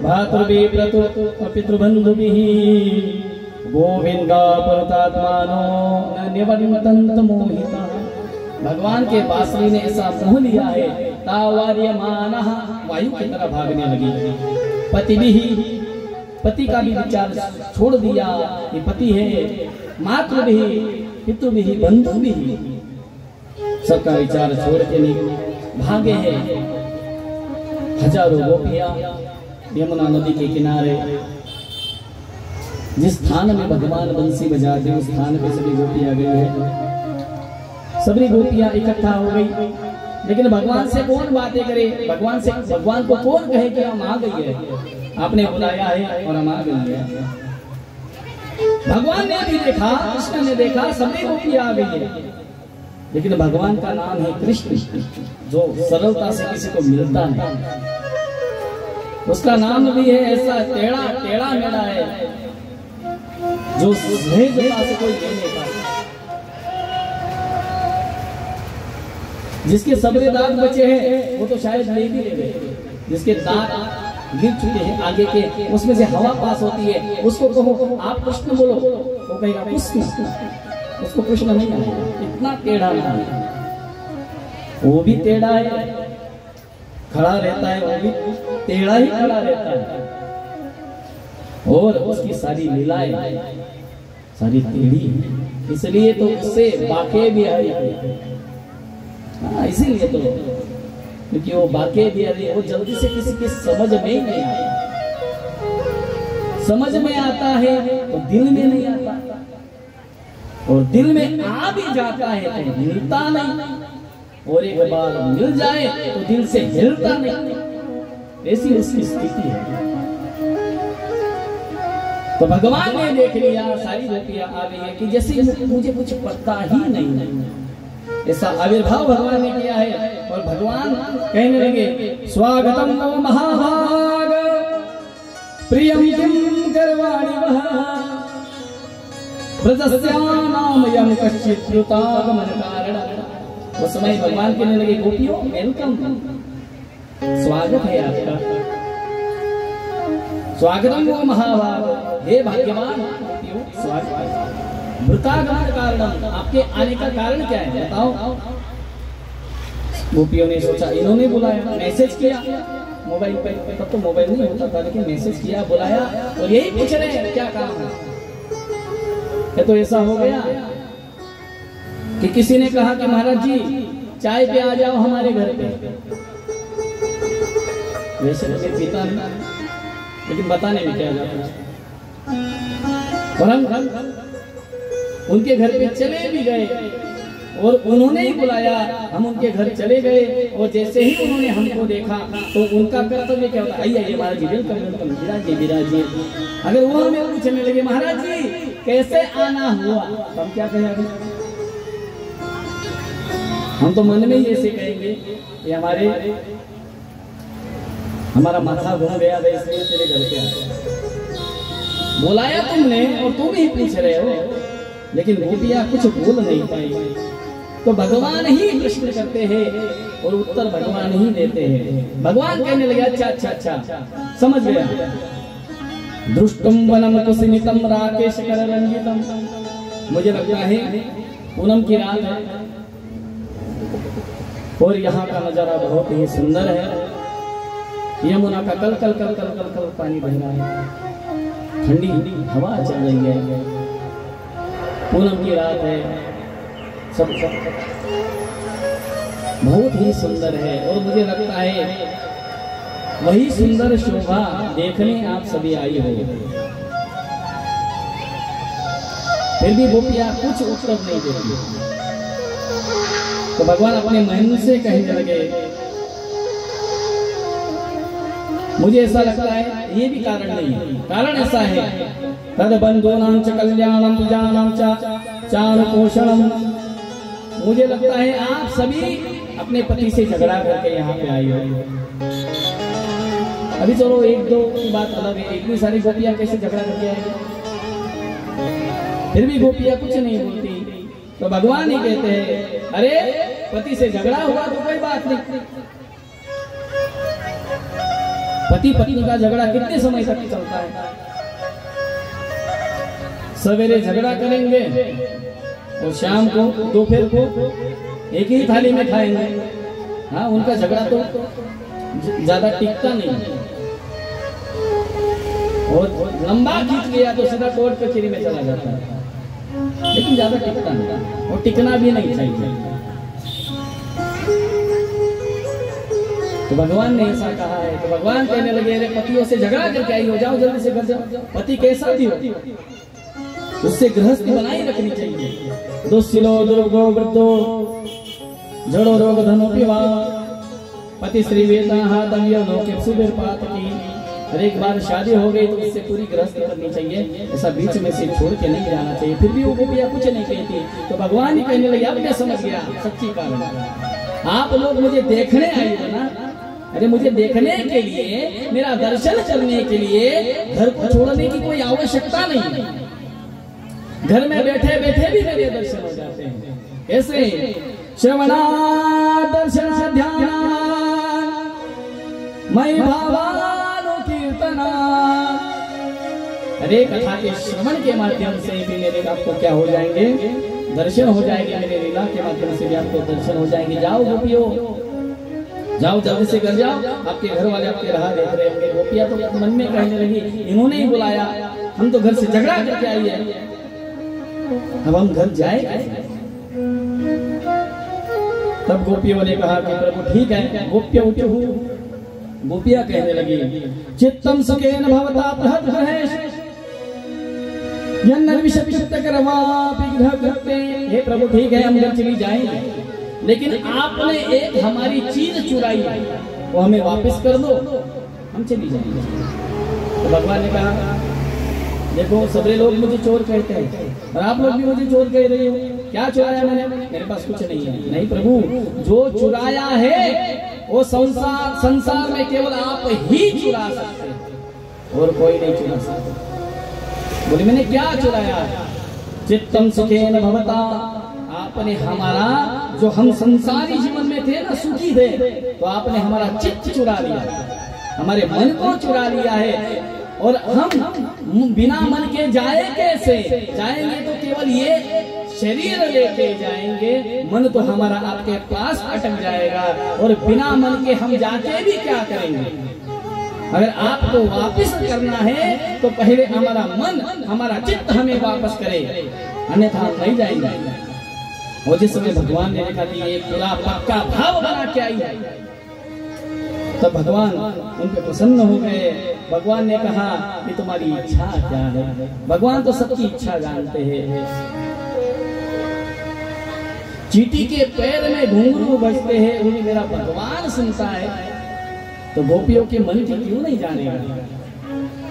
[SPEAKER 1] भ्रातृभिः पितृबन्धुभिः गोविंदा पुरतात्मानो न निवर्तन्त मोहिता। भगवान के बांसुरी ने ऐसा मोह लिया है, तावार्यमानः वायु की तरह भागने लगी। पतिभिः, पति का भी विचार छोड़ दिया कि पति है, मातृभिः पितृभिः बंधुभिः सबका विचार छोड़ के भागे हैं। हजारों गोपियां यमुना नदी के किनारे, जिस स्थान में भगवान बंसी बजाते उस स्थान पे सभी गोपियां गई है। सभी गोपियां इकट्ठा हो गई, लेकिन भगवान से कौन बातें करे? भगवान को कौन कहे कि हम आ गई है, आपने बुलाया है और हम आ गई है। भगवान ने भी देखा, कृष्ण ने देखा, सभी गोपियां आ गई है, लेकिन भगवान का नाम है कृष्ण, जो सरलता से किसी को मिलता है। उसका नाम भी है ऐसा टेढ़ा मेढ़ा है, जो सहजता से कोई ले नहीं पाता। जिसके सबरे दांत बचे हैं वो तो शायद ले भी ले, जिसके दांत गिर चुके हैं आगे के, उसमें से हवा पास होती है, उसको कहो आप कृष्ण बोलो, वो कहेगा कृष्ण, उसको कृष्ण नहीं आएगा। इतना टेढ़ा नाम है, वो भी टेढ़ा है, खड़ा रहता है, वो भी टेढ़ा ही खड़ा रहता है, और उसकी सारी लीलाएं सारी टेढ़ी है, इसलिए तो उससे बाके भी है। इसीलिए तो, क्योंकि वो बाके भी है, वो जल्दी से किसी की समझ में ही नहीं आता। समझ में आता है तो दिल में नहीं आता, और दिल में आ भी जाता है तो मिलता नहीं, और एक बार मिल जाए तो दिल से हिलता नहीं। ऐसी उसकी स्थिति है। तो भगवान ने देख लिया, सारी गोपियां आ गई है कि जैसे मुझे कुछ पता ही नहीं, ऐसा आविर्भाव भगवान ने किया है। और भगवान कहने लगे, स्वागतम नमो महाभाग प्रियम किम करवाणि वह ब्रजस्यानाम यम कश्चित् युतागमन कारण। उस समय भगवान कहने लगे, गोपियों वेलकम, स्वागत है आपका। स्वागतम वो महाभाग, हे भाग्यवान स्वागत। वृतागमन कारणम, आपके आने का कारण क्या है बताओ। गोपियों ने सोचा इन्होंने बुलाया, मैसेज किया मोबाइल पे, तब तो मोबाइल नहीं होता था, लेकिन मैसेज किया, बुलाया और यही पूछ रहे हैं क्या काम है। ये तो ऐसा हो गया कि किसी ने कहा कि महाराज जी चाय पे आ जाओ हमारे घर पे। वैसे तो पीता नहीं, लेकिन बताने में क्या जाता। और हम उनके घर पे चले भी गए और उन्होंने ही बुलाया, हम उनके घर चले गए और जैसे ही उन्होंने हमको देखा तो उनका कर्तव्य क्या होता, आइए आइए महाराज जी, वेलकम वेलकम, विराजिए विराजिए। अगर वो हमें पूछने लगे महाराज जी कैसे आना हुआ, तो हम क्या कहेंगे? हम तो मन में ही ऐसे कहेंगे ये हमारा माथा घूम गया था इसलिए तेरे घर पे आया। बुलाया तुमने और तुम ही पूछ रहे हो, लेकिन गोपियां कुछ बोल नहीं पाई। तो भगवान ही प्रश्न करते हैं और उत्तर भगवान ही देते हैं। भगवान कहने लगे अच्छा अच्छा अच्छा समझ गया। दृष्टुम वनम कुसुमितम राकेश कर रंजितम, मुझे लगता है पूनम की रात है और यहाँ का नजारा बहुत ही सुंदर है। यमुना का कल कल कल कल कल कल पानी बह रहा है, ठंडी हवा चल रही है, पूनम की रात है, सब बहुत ही सुंदर है। और मुझे लगता है वही सुंदर शोभा देखने आप सभी आई हो। फिर भी गोपियां कुछ उत्तर नहीं देती। तो भगवान अपने मन से कहने लगे, मुझे ऐसा लगता है ये भी कारण नहीं है, कारण ऐसा है तद बंधूनां च कल्याणम पूजानां च चारु पोषणम। मुझे लगता है आप सभी अपने पति से झगड़ा करके यहाँ पे आई हो। अभी चलो एक दो की बात अलग है, इतनी सारी गोपियां कैसे झगड़ा करके आई, फिर भी गोपियां कुछ नहीं बोलती। तो भगवान ही कहते हैं अरे पति से झगड़ा हुआ तो कोई बात नहीं, पति पत्नी का झगड़ा कितने समय तक चलता है। सवेरे झगड़ा करेंगे और शाम को दोपहर को एक ही थाली में खाएंगे। हाँ, उनका झगड़ा तो ज्यादा टिकता नहीं, और लंबा खींच लिया तो सीधा कोर्ट कचहरी में चला जाता है, लेकिन ज्यादा टिकता नहीं और टिकना भी नहीं चाहिए। तो भगवान ने ऐसा कहा है। तो भगवान कहने लगे अरे पतियों से झगड़ा करके आई हो, जाओ जल्दी से घर जाओ। पति कैसा भी हो उससे गृहस्थी बनाई रखनी चाहिए। दुस्सिलो दुर्गो वृद्धो जड़ो रोग धनो पिवा पति श्री वेदा हातव्य लोके सुबेर पात की। हर एक बार शादी हो गई तो उससे पूरी गृहस्थी करनी चाहिए, ऐसा बीच में से छोड़ के नहीं जाना चाहिए। फिर भी वो गोपियां कुछ नहीं कहती। तो भगवान ही कहने लगे अब मैं समझ गया सच्ची कारण, आप लोग मुझे देखने आई हो ना, अरे मुझे देखने के लिए, मेरा दर्शन करने के लिए घर को छोड़ने की कोई आवश्यकता नहीं, घर में बैठे बैठे भी मेरे दर्शन हो जाते हैं। कैसे? श्रवणा दर्शन ध्यान मई भावानु कीर्तना। अरे कथा के श्रवण के माध्यम से भी मेरे आपको क्या हो जाएंगे, दर्शन हो जाएंगे। मेरे लीला के माध्यम से भी आपको दर्शन हो जाएंगे। जाओ गोपियों, जाओ जल्दी से घर जाओ, आपके घर वाले आपके राह देख रहे होंगे। गोपियां तो मन में कहने लगी इन्होंने ही बुलाया, हम तो घर से झगड़ा करके आई है, अब हम घर जाए कैसे? तब गोपियों ने कहा कि प्रभु ठीक है। गोप्य उठू, गोपियां कहने लगी चित्तम सुखेन भवता बृहत् ग्रहेश यन्नर्विशपिशत करवापि गृह कृते। हे प्रभु ठीक है हम घर चली जाएंगे, लेकिन आपने एक हमारी चीज चुराई है, वो हमें वापस कर दो, हम चली जाएंगे। तो भगवान ने कहा देखो सभी लोग मुझे चोर कहते हैं और आप लोग भी मुझे चोर कह रहे हो, क्या चुराया मैंने? मेरे पास कुछ नहीं है। नहीं प्रभु, जो चुराया है वो संसार में केवल आप ही चुरा सकते हैं और कोई नहीं चुरा सकता। बोले मैंने क्या चुराया? चित्तम सुखेन भवता, आपने हमारा, जो हम संसारी जीवन में थे ना, सुखी थे, तो आपने हमारा चित्त चुरा लिया, हमारे मन को चुरा लिया है। और हम बिना मन के जाए कैसे? जाएंगे तो केवल ये शरीर लेके जाएंगे, मन तो हमारा आपके पास अटक जाएगा। और बिना मन के हम जाके भी क्या करेंगे? अगर आपको वापस करना है तो पहले हमारा मन, हमारा चित्त हमें वापस करे, अन्यथा हम नहीं जाएंगे। और जिस समय भगवान ने देखा कि ये पूरा पक्का भाव बना के आई है, तब भगवान उन पे प्रसन्न हो गए। भगवान ने कहा कि तुम्हारी इच्छा क्या है? भगवान तो सबकी इच्छा जानते हैं। चींटी के पैर में घुंघरू बजते हैं, उन्हें मेरा भगवान सुनता है, तो गोपियों के मन की क्यों नहीं जानेगा?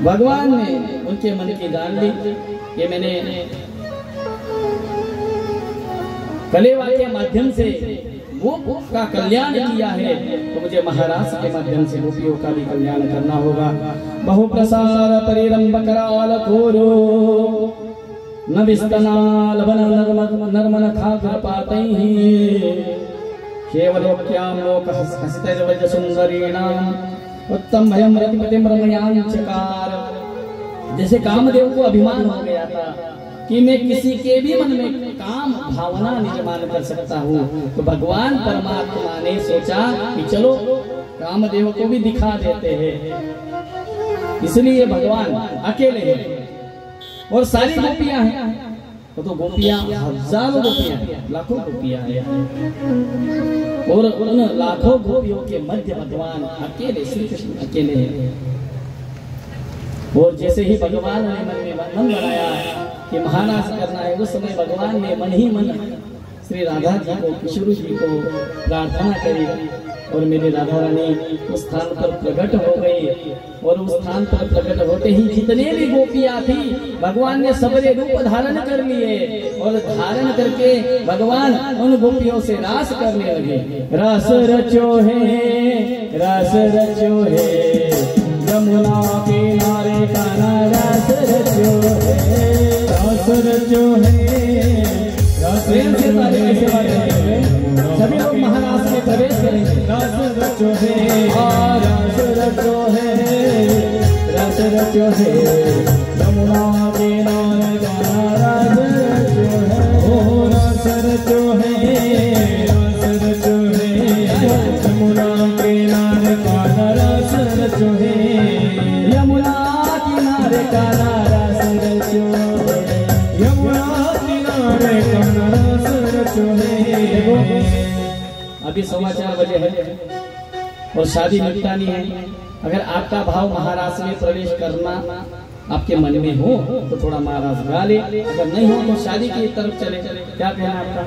[SPEAKER 1] भगवान ने उनके मन की जान ली। ये मैंने कलेवा के माध्यम से गोप का कल्याण किया है, तो मुझे महाराज के माध्यम से गोपियों का भी कल्याण करना होगा। बहु प्रसार परिरंभ कराल खोरो न विस्तनाल वन नर्मन खाग्र पातैहि केवलोक्यां लोक हस्तैर्वज सुंदरीणां उत्तम भयम रतिपतिम रमयांचकार। जैसे कामदेव को अभिमान हो गया था कि मैं किसी के भी मन में काम भावना निर्माण कर सकता हूँ, तो भगवान परमात्मा ने सोचा कि चलो कामदेव को भी दिखा देते हैं। इसलिए भगवान अकेले हैं और सारी गोपियां हैं, तो गोपियां हजारों गोपियां, लाखों गोपियां हैं, और उन लाखों गोपियों के मध्य भगवान अकेले, श्री कृष्ण अकेले हैं। और जैसे ही भगवान ने मन में मन बनाया कि महाराज करना है, उस समय भगवान ने मन ही मन श्री राधा जी को, किशोर जी को प्रार्थना करी, और मेरी राधा रानी उस स्थान पर प्रकट हो गई। और उस स्थान पर प्रकट होते ही जितने भी गोपियां थी, भगवान ने सबरे रूप धारण कर लिए, और धारण करके भगवान उन गोपियों से रास करने लगे। रस रचो है, रस रचो है, यमुना किनारे कान्हा रस रचो है, रस रचो है। प्रेम से ताली कैसे बाजेंगे? सभी लोग महाराज में प्रवेश करेंगे। रस रचो है, रस रचो है, रस रचो है, यमुना किनारे कान्हा रस रचो है, ओ रस रचो है, रस रचो है, यमुना किनारे कान्हा रस रचो है, यमुना किनारे कान्हा रस रचो है, यमुना किनारे कान्हा रस रचो है। अभी 4:15 बजे है और शादी निपटानी है। अगर आपका भाव महाराज में प्रवेश करना आपके मन में हो तो थोड़ा महाराज गा ले, अगर नहीं हो तो शादी की तरफ चले। क्या कहना आपका?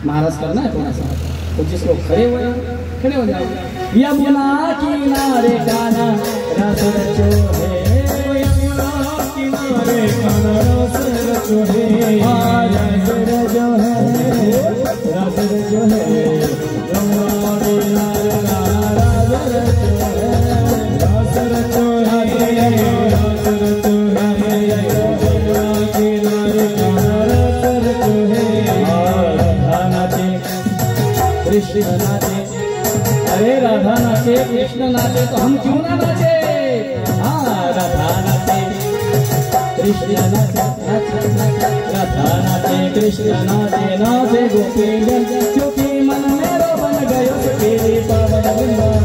[SPEAKER 1] महाराज करना है थोड़ा सा, तो जिसको खड़े हो जाओ। यमुना किनारे कान्हा रस रचो है, यमुना किनारे कान्हा रस रचो है, रस रचो है, रस रचो है, यमुना किनारे कान्हा रस रचो है, रस रचो है, रस रचो है, यमुना किनारे कान्हा रस रचो है। राधा नाचे कृष्ण नाचे, अरे राधा नाचे कृष्ण नाचे, तो हम क्यों ना नाचे? हाँ, राधा नाचे कृष्ण नाचे, राधा नाचे कृष्ण नाचे, नाचे गोपीजन, क्योंकि मन में रो बन गयो सखी पावन वृंदावन,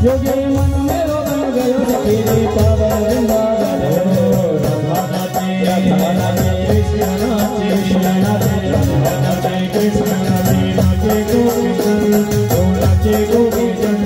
[SPEAKER 1] योगी मन में रो बन गयो सखी पावन वृंदावन। राधा नाचे, राधा नाचे कृष्ण नाचे, कृष्ण नाचे, राधा नाचे कृष्ण नाचे, नाचे गोपीजन, नाचे गोपीजन,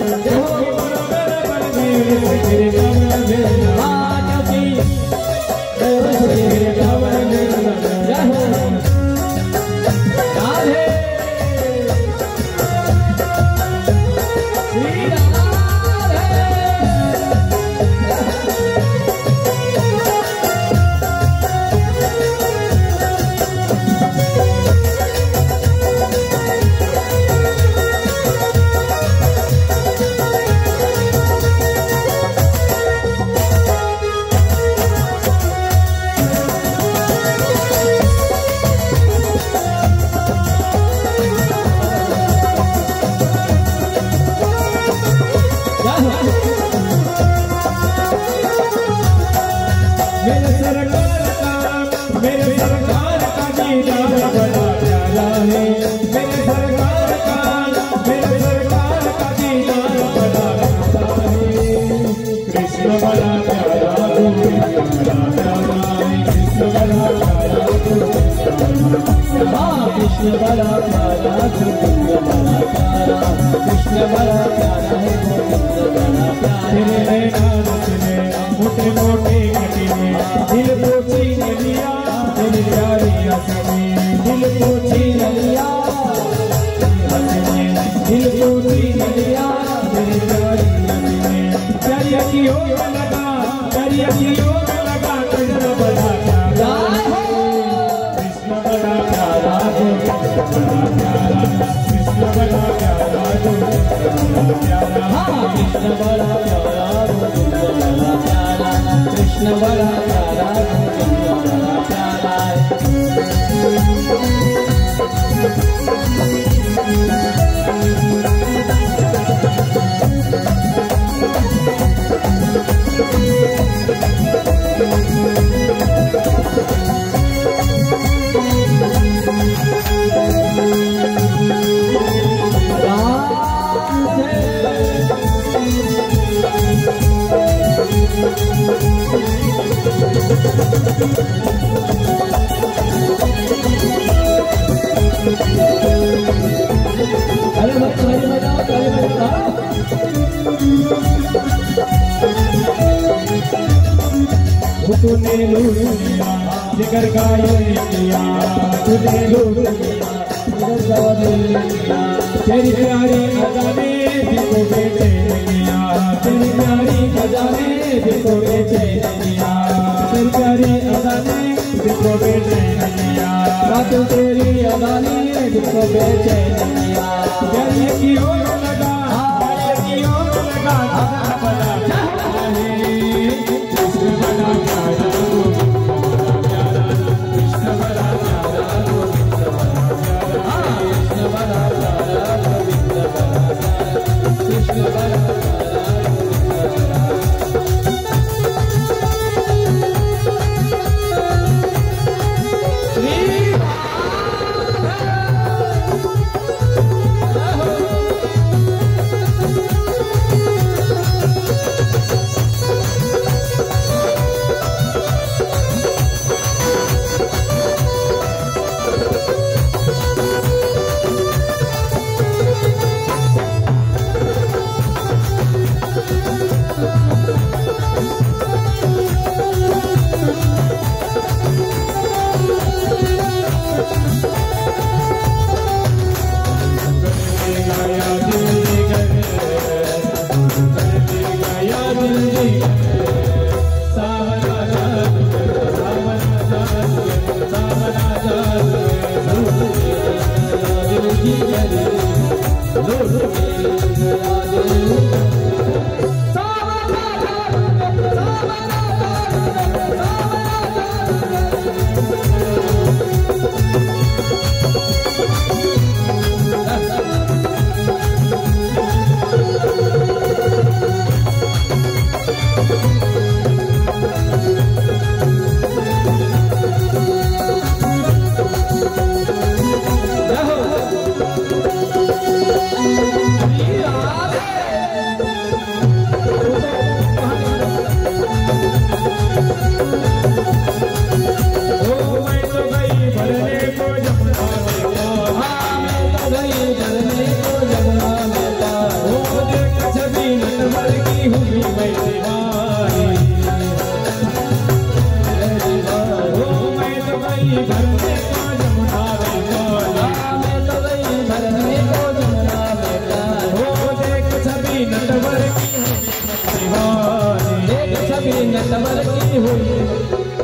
[SPEAKER 1] कृष्ण बड़ा प्यारा गोविंद बड़ा प्यारा कृष्ण बड़ा प्यारा है गोविंद बड़ा प्यारा
[SPEAKER 2] मोटे मोटे कटिने दिल पूछी नलिया दिल प्यारी हसने दिल पूछी नलिया हसने दिल पूछी नलिया दिल प्यारी हसने प्यारी की ओर लगा प्यारी की ओर लगा कृष्ण बड़ा प्यारा कृष्ण बड़ा प्यारा कृष्ण बड़ा प्यारा
[SPEAKER 1] कृष्ण बड़ा प्यारा गोविंद बड़ा प्यारा कृष्ण बड़ा प्यारा गोविंद बड़ा प्यारा अरे भक्त हरि बजाओ हरि बजाओ
[SPEAKER 2] तूने लूट लिया जिगर का ये लिया तूने लूट लिया जिगर का ये लिया तेरी प्यारी खजाने दिल को बेचे लिया तेरी प्यारी खजाने दिल को बेचे लिया तेरी प्यारी खजाने दिल को बेचे लिया
[SPEAKER 1] बात तेरी अदानी दिल को बेचे लिया
[SPEAKER 2] प्यारी की ओर लगा प्यारी की ओर लगा बड़ा कृष्ण बड़ा प्यारा कृष्ण बड़ा प्यारा
[SPEAKER 1] कृष्ण बड़ा प्यारा गोविंद बड़ा प्यारा कृष्ण बड़ा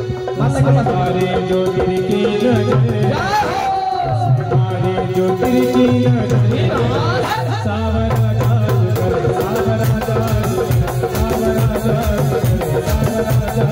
[SPEAKER 2] हमारे जो दिल की नजर हमारे जो दिल की नजर सावरा जादूगर सावरा जादूगर सावरा जादूगर सावरा जादूगर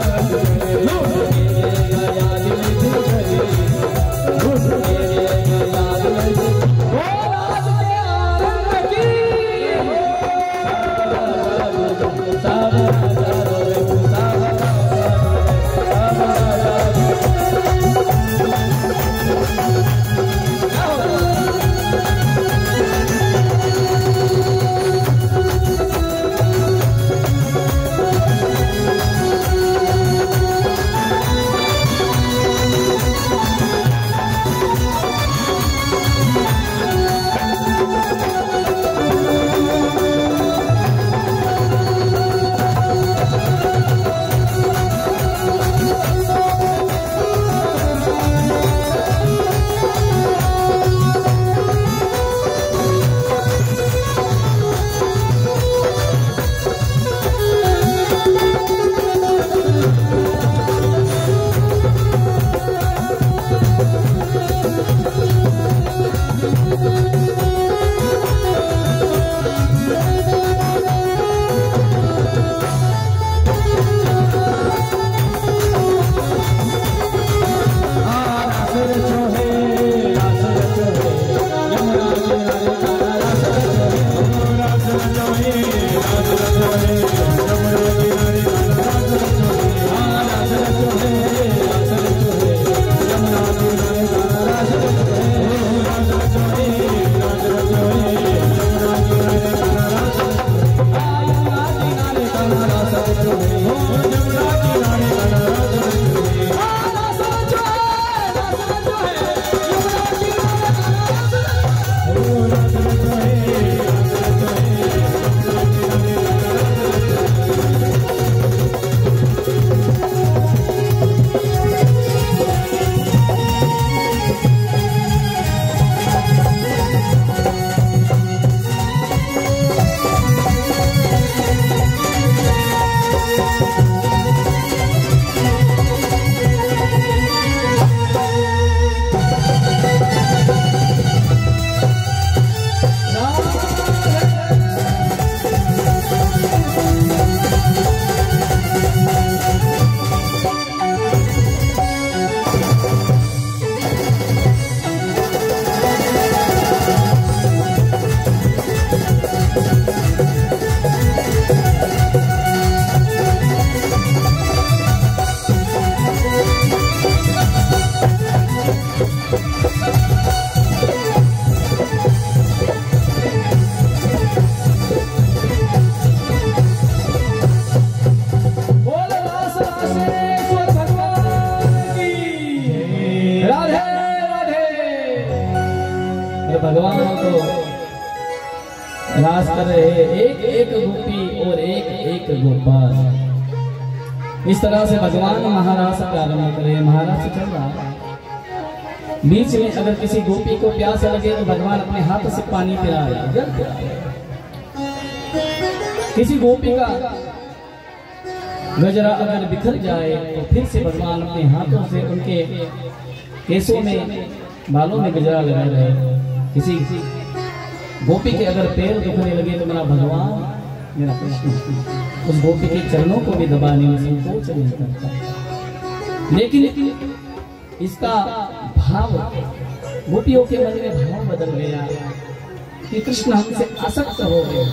[SPEAKER 1] विलास कर रहे हैं, एक एक गोपी और एक एक गोपाल। इस तरह से भगवान महाराज का आरंभ करे। महाराज से चल रहा है, बीच में अगर किसी गोपी को प्यास लगे तो भगवान अपने हाथ से पानी पिला रहे हैं। किसी गोपी का गजरा अगर बिखर जाए तो फिर से भगवान अपने हाथों से उनके केसों में, बालों में गजरा लगा रहे। किसी गोपी के अगर पैर दुखने लगे तो मेरा भगवान, मेरा कृष्ण उस गोपी के चरणों को भी दबाने में संकोच नहीं करता। लेकिन इसका भाव, गोपियों के मन में भाव बदल गया कि कृष्ण हमसे आसक्त हो गए,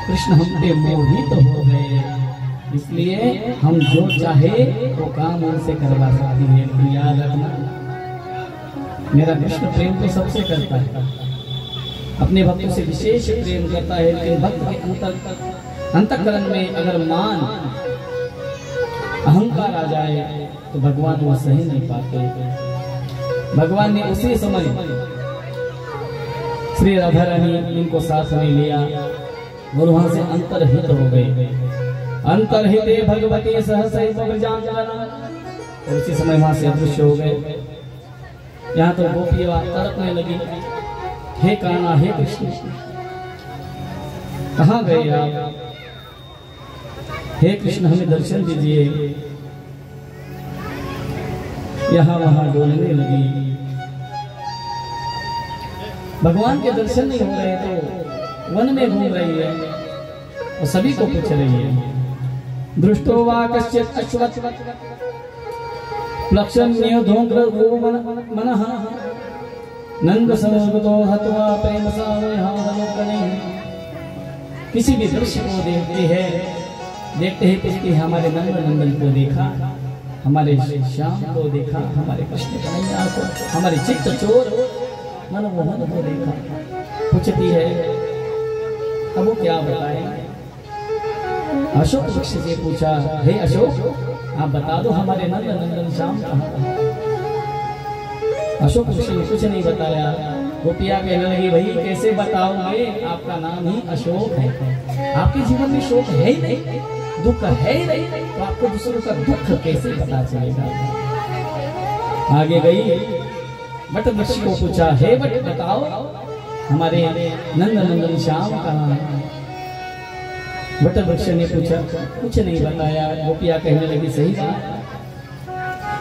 [SPEAKER 1] कृष्ण हम पे मोहित हो गए, इसलिए हम जो चाहे वो काम उनसे करवा सकती है। तो याद रखना, मेरा कृष्ण प्रेम तो सबसे करता है, अपने भक्तों से विशेष प्रेम करता है। लेकिन भक्त के अंतःकरण में अगर मान, अहंकार आ जाए तो भगवान वो सही नहीं पाते। भगवान ने उसी समय श्री राधा रानी इनको साथ में लिया और वहां से अंतर्हित हो गए। अंतर्हिते भगवती सहसैव ब्रजांगना, और उसी समय वहां से अदृश्य हो गए। यहाँ तो गोपियां तड़पने लगी, हे कान्हा, हे कृष्ण कहाँ गए आप? हे कृष्ण हमें दर्शन दीजिए। यहाँ वहां डोलने लगी। भगवान के दर्शन नहीं हो रहे तो वन में घूम रही है और सभी को पूछ रही है। दृष्टो वा कश्चित् अश्वत् प्लक्षण्यो धूम्र मनः नंद समुद्रो हत्वा प्रेम सावयहावलोकने। किसी भी दृश्य को देखते हैं कि हमारे नंद नंदन को देखा, हमारे श्याम को देखा, हमारे कृष्ण कन्हैया को, हमारे चित्त चोर मनमोहन को देखा। पूछती है, अब वो क्या बताए? अशोक वृक्ष से पूछा, हे अशोक आप बता दो हमारे नंद नंदन श्याम कहाँ? अशोक वृक्ष ने कुछ नहीं बताया। गोपिया कहने लगी, भाई कैसे बताओगे, आपका नाम ही अशोक है, आपके जीवन में शोक है ही नहीं, दुख है ही नहीं, तो आपको दूसरों का दुख कैसे पता चलेगा? आगे गई, वट वृक्ष को पूछा, हे वट बताओ हमारे नंद नंदन श्याम कहाँ है? वट वृक्ष ने पूछा, कुछ नहीं बताया। गोपिया कहने लगी, सही बात,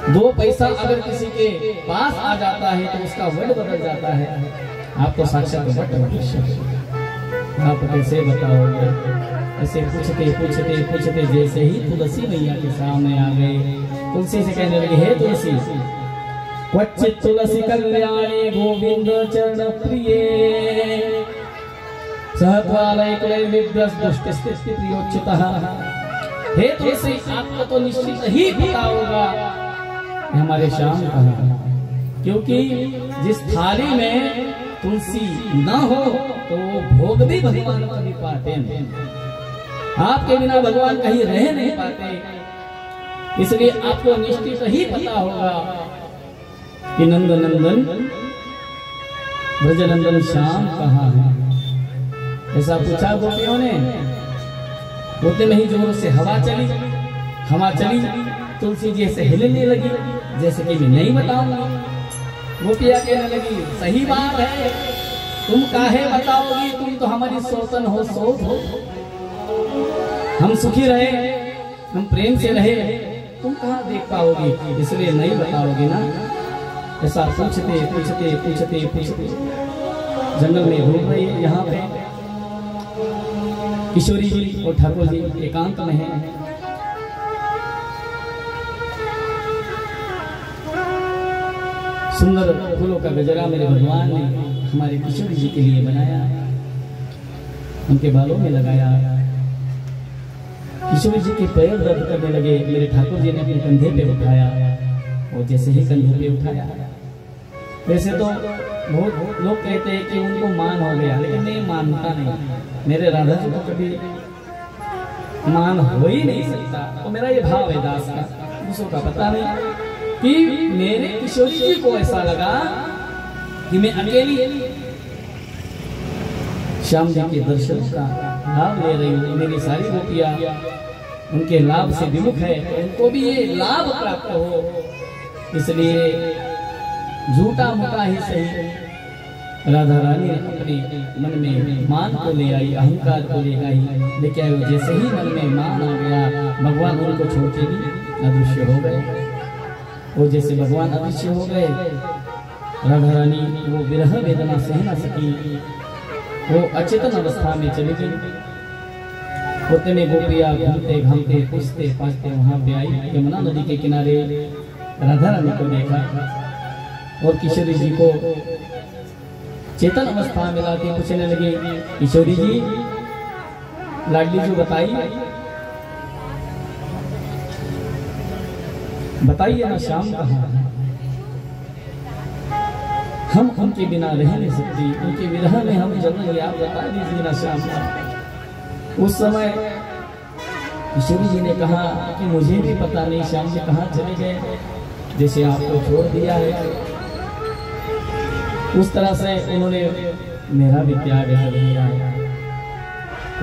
[SPEAKER 1] 2 पैसा अगर किसी के पास आ जाता है तो उसका वर्ड बदल जाता है। आप तो साक्षात वट वृक्ष, आप कैसे बताओगे? ऐसे पूछते पूछते पूछते जैसे ही तुलसी मैया के सामने आ गए। तुलसी से कहने लगे, हे तुलसी, क्वचित् तुलसी कल्याणी गोविंद चरण प्रिये सहत्वालय कुले विद्रस दुष्टस्ति प्रियोच्युतः। हे तुलसी, आपको तो निश्चित ही पता होगा हमारे श्याम कहाँ, क्योंकि जिस थाली में तुलसी न हो तो वो भोग भी भगवान कभी पाते नहीं। आपके बिना भगवान कहीं रह नहीं पाते, इसलिए आपको निश्चित ही पता होगा कि नंद नंदन ब्रजनंदन श्याम कहाँ है। ऐसा पूछा गोपियों ने। उतने में ही जोरों से हवा चली, तुलसी जी से हिलने लगी जैसे कि मैं नहीं बताऊंगा। गोपिया कहने लगी, सही बात है, तुम काहे बताओगी, तुम तो हमारी सौतन हो, सौत हो, हम सुखी रहे, हम प्रेम से रहे, तुम कहाँ देख पाओगी, इसलिए नहीं बताओगी ना। ऐसा पूछते पूछते पूछते पूछते जंगल में घूम रही है। यहाँ पे किशोरी जी और ठाकुर जी एकांत में हैं। सुंदर फूलों का गजरा मेरे भगवान ने हमारे किशोरी जी के लिए बनाया, उनके बालों में लगाया। किशोरी जी के पैर दर्द करने लगे। मेरे ठाकुर जी ने अपने कंधे पे उठाया और जैसे ही कंधे पे उठाया, वैसे तो बहुत लोग कहते हैं कि उनको मान हो गया, लेकिन मैं मानता नहीं। मेरे राधा जी को कभी मान हो ही नहीं सकता। तो मेरा ये भाव है दास का, दूसरों का पता नहीं, कि मेरे किशोरी जी को ऐसा लगा कि मैं अकेली श्याम जी के दर्शन का लाभ ले रही हूँ। मेरी सारी गोपियाँ उनके लाभ से विमुख है, उनको भी ये लाभ प्राप्त हो, इसलिए झूठा मूठा ही सही राधा रानी अपने मन में मान को ले आई, अहंकार को ले आई, लेकिन आई। जैसे ही मन में मान आ गया, भगवान उनको छोड़ के भी अदृश्य हो गए। वो जैसे भगवान अदृश्य हो गए, राधा रानी वो विरह वेदना सह न सकी, वो अचेतन अवस्था में चली गई। होते में गोपियाँ घूमते घामते पूछते पाछते वहां पे आई। यमुना नदी के किनारे राधा रानी को देखा और किशोरी जी को चेतन अवस्था में लाके पूछने लगे, किशोरी जी लाडली जी बताइए ना श्याम कहाँ है? हम उनके बिना रह नहीं सकते, उनके विरह में हम जल रहे, आप बता दीजिए ना श्याम का। उस समय किशोरी जी ने कहा कि मुझे भी पता नहीं श्याम जी कहाँ चले गए, जैसे आपको छोड़ दिया है उस तरह से उन्होंने मेरा भी त्याग कर दिया।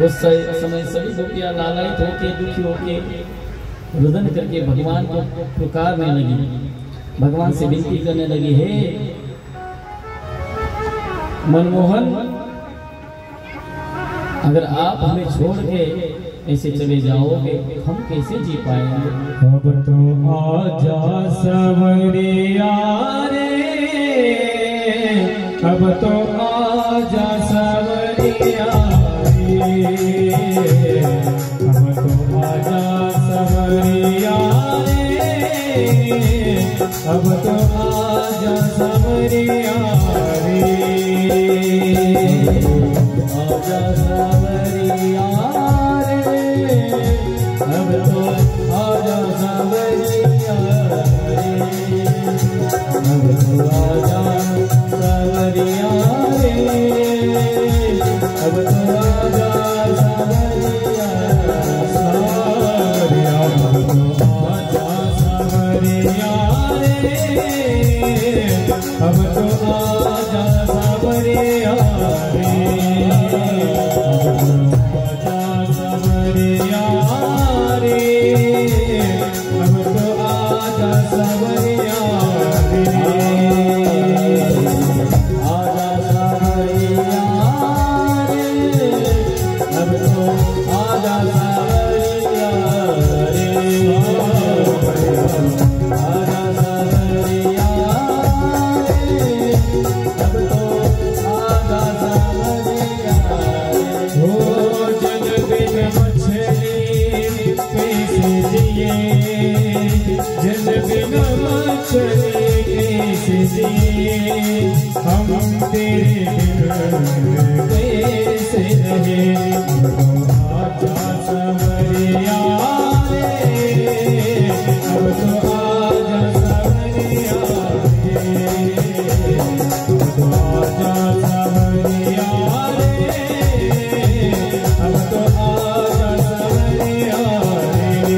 [SPEAKER 1] उस समय सभी गोपियाँ लालायित होके दुखी होके रुदन करके भगवान को पुकारने लगी, भगवान से विनती करने लगी, हे मनमोहन, अगर आप हमें छोड़ के ऐसे चले जाओगे हम कैसे जी पाएंगे?
[SPEAKER 2] अब तो आजा सवरिया रे, अब तो आजा सवरिया रे, अब तो आजा सवरिया रे, अब तो आजा सवरिया रे, आजा सवरिया रे, अब तो आजा सवरिया रे, अब तो आजा सवरिया रे, अब तो आजा सवरिया सारिया, अब तो आजा सवरिया रे, अब तो आजा सवरिया रे, आजा सवरिया रे, अब तो आजा सवरिया हम तेरे बिन कैसे रहे, आजा सवरिया रे, अब तो आजा सवरिया रे, अब तो आजा सवरिया रे, अब तो आजा सवरिया रे।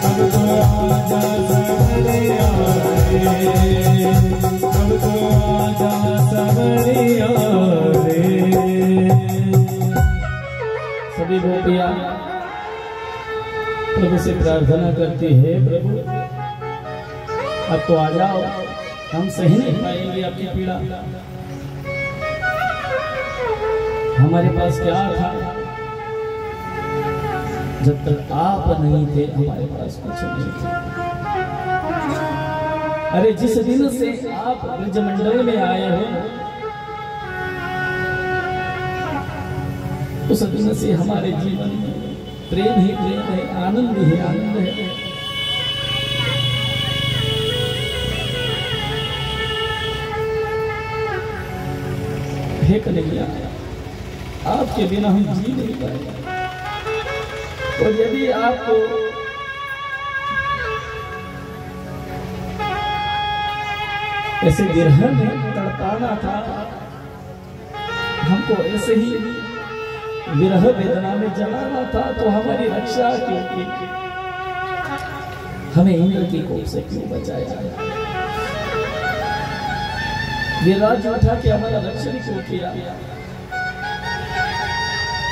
[SPEAKER 2] अब तो आजा अब तो आजा सवरिया रे।
[SPEAKER 1] सभी गोपियां प्रभु से प्रार्थना करती है, प्रभु अब तो आ जाओ, हम सही नहीं पाएंगे आपकी पीड़ा। हमारे पास क्या था, जब तक आप नहीं थे हमारे पास कुछ नहीं था। अरे जिस दिन से आप ब्रजमंडल में आए हो, उस दिन से हमारे जीवन में प्रेम ही प्रेम है, आनंद ही आनंद है। हे कन्हैया, आपके बिना हम जी नहीं पाएंगे। और यदि आपको ऐसे विरह में तड़पाना था, हमको ऐसे ही विरह वेदना में जलाना था, तो हमारी रक्षा क्यों की? हमें इंद्र की कोप से क्यों बचाया? विराज उठा के हमारा रक्षण क्यों किया?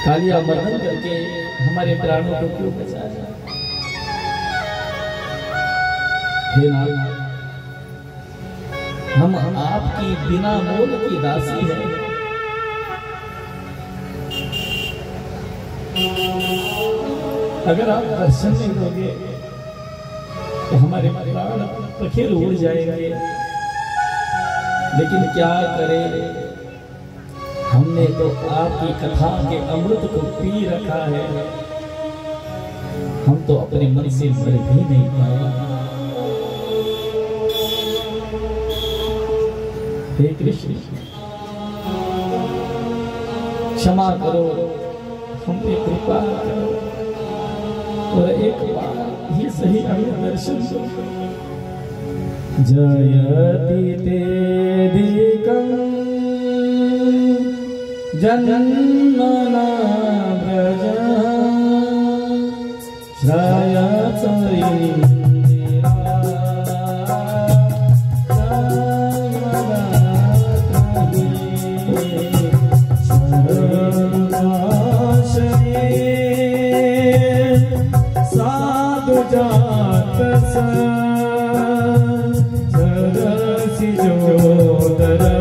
[SPEAKER 1] कालिया मर्दन करके हमारे प्राणों को क्यों बचाया? हे नाथ, हम आपकी बिना मोल की दासी है। अगर आप दर्शन नहीं दोगे तो हमारे प्राण पखेर उड़ जाएंगे। लेकिन क्या करें, हमने तो आपकी कथा के अमृत को पी रखा है, हम तो अपने मन से मर भी नहीं पाए। हे कृष्ण, क्षमा करो, हम पे कृपा करो, और एक बार ही सही हमें दर्शन दो। जयति तेदिकं जन्मना व्रज श्रायत इंदिरा
[SPEAKER 2] साधु जात सरसी जोदरा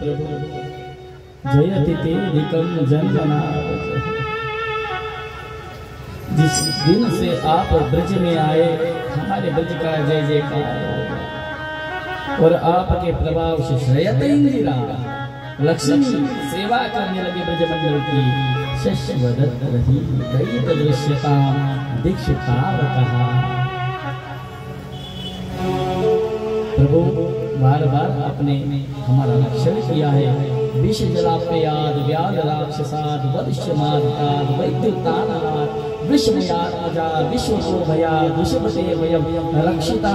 [SPEAKER 1] प्रभु जयति तेदिकं जन्मना। जिस दिन से आप ब्रज में आए हमारे ब्रज का जय जयकार होगा और आपके प्रभाव से श्रयत इंदिरा लक्ष्मी सेवा करने लगे ब्रजमंडल की। शशवदत्त रही दैत दृश्यता दीक्षिता कहा। प्रभु बार बार आपने हमारा रक्षण किया है। विष जलापयाद व्याध राक्षसाद वरिष्ठमाद वैद्युतानाद विश्वयात्मजा विश्वशोभया विश्वपते वयम रक्षिता।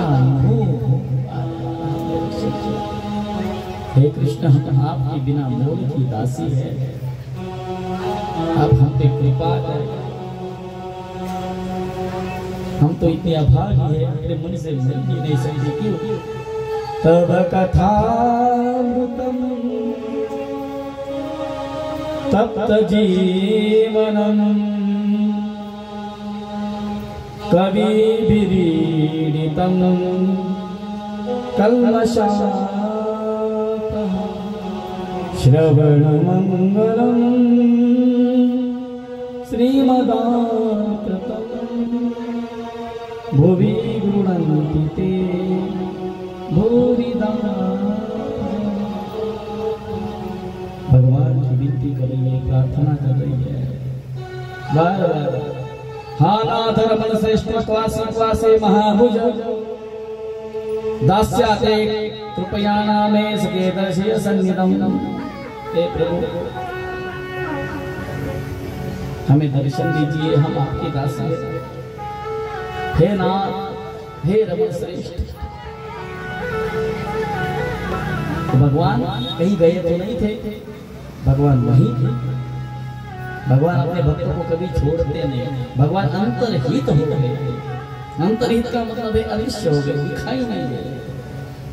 [SPEAKER 1] हे कृष्ण, हम आपके बिना मोल की दासी है, आप हम पे कृपा करें। हम तो इतने अभागी है, अपने मन से मिल ही नहीं सकते। क्यों? तब कथामृतम तप्त जीवनम कवि विरीडितम कल्मषात् श्रवण मंगलम श्रीमदाकृतम भुवि गृह्णन्ति ते भूरिदा। भगवान की विनती कर रही है, प्रार्थना कर रही है बार बार। हा नाथ रमण श्रेष्ठ क्वासे क्वासे महाभुज दास्याते कृपया नामे सके दर्शय सन्निधम। हे प्रभु, हमें दर्शन दीजिए, हम आपके दास हैं। हे नाथ, हे रमण श्रेष्ठ। तो भगवान कहीं गए तो नहीं थे, भगवान वहीं थे। भगवान अपने भक्तों को कभी छोड़ते नहीं। भगवान अंतर्हित हो गए। अंतर्हित का मतलब है अदृश्य हो गए, दिखाई नहीं दे।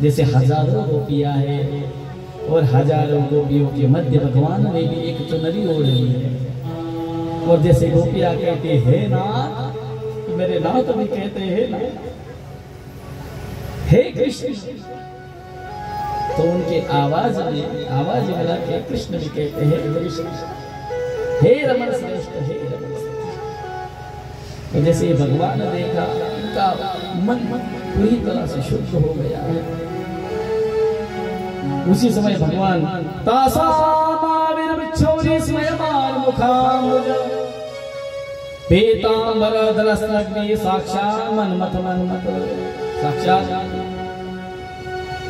[SPEAKER 1] जैसे हजारों गोपियां हैं और हजारों गोपियों के मध्य भगवान ने भी एक चुनरी ओढ़ ली है। और जैसे गोपियां कहते हे नाथ, मेरे नाथ भी कहते हैं ना हे कृष्ण, तो उनके आवाज मिला के कृष्ण भी कहते हैं कृष्ण, हे रमण श्रेष्ठ, हे रमण श्रेष्ठ। तो जैसे भगवान ने देखा, उनका मन पूरी तरह से शुद्ध हो गया है। उसी समय भगवान तासामाविर्विच्छौरी स्मयमान मुखाम्बुज पीतांबरधरस्नग्नि साक्षात् मन्मथ। साक्षात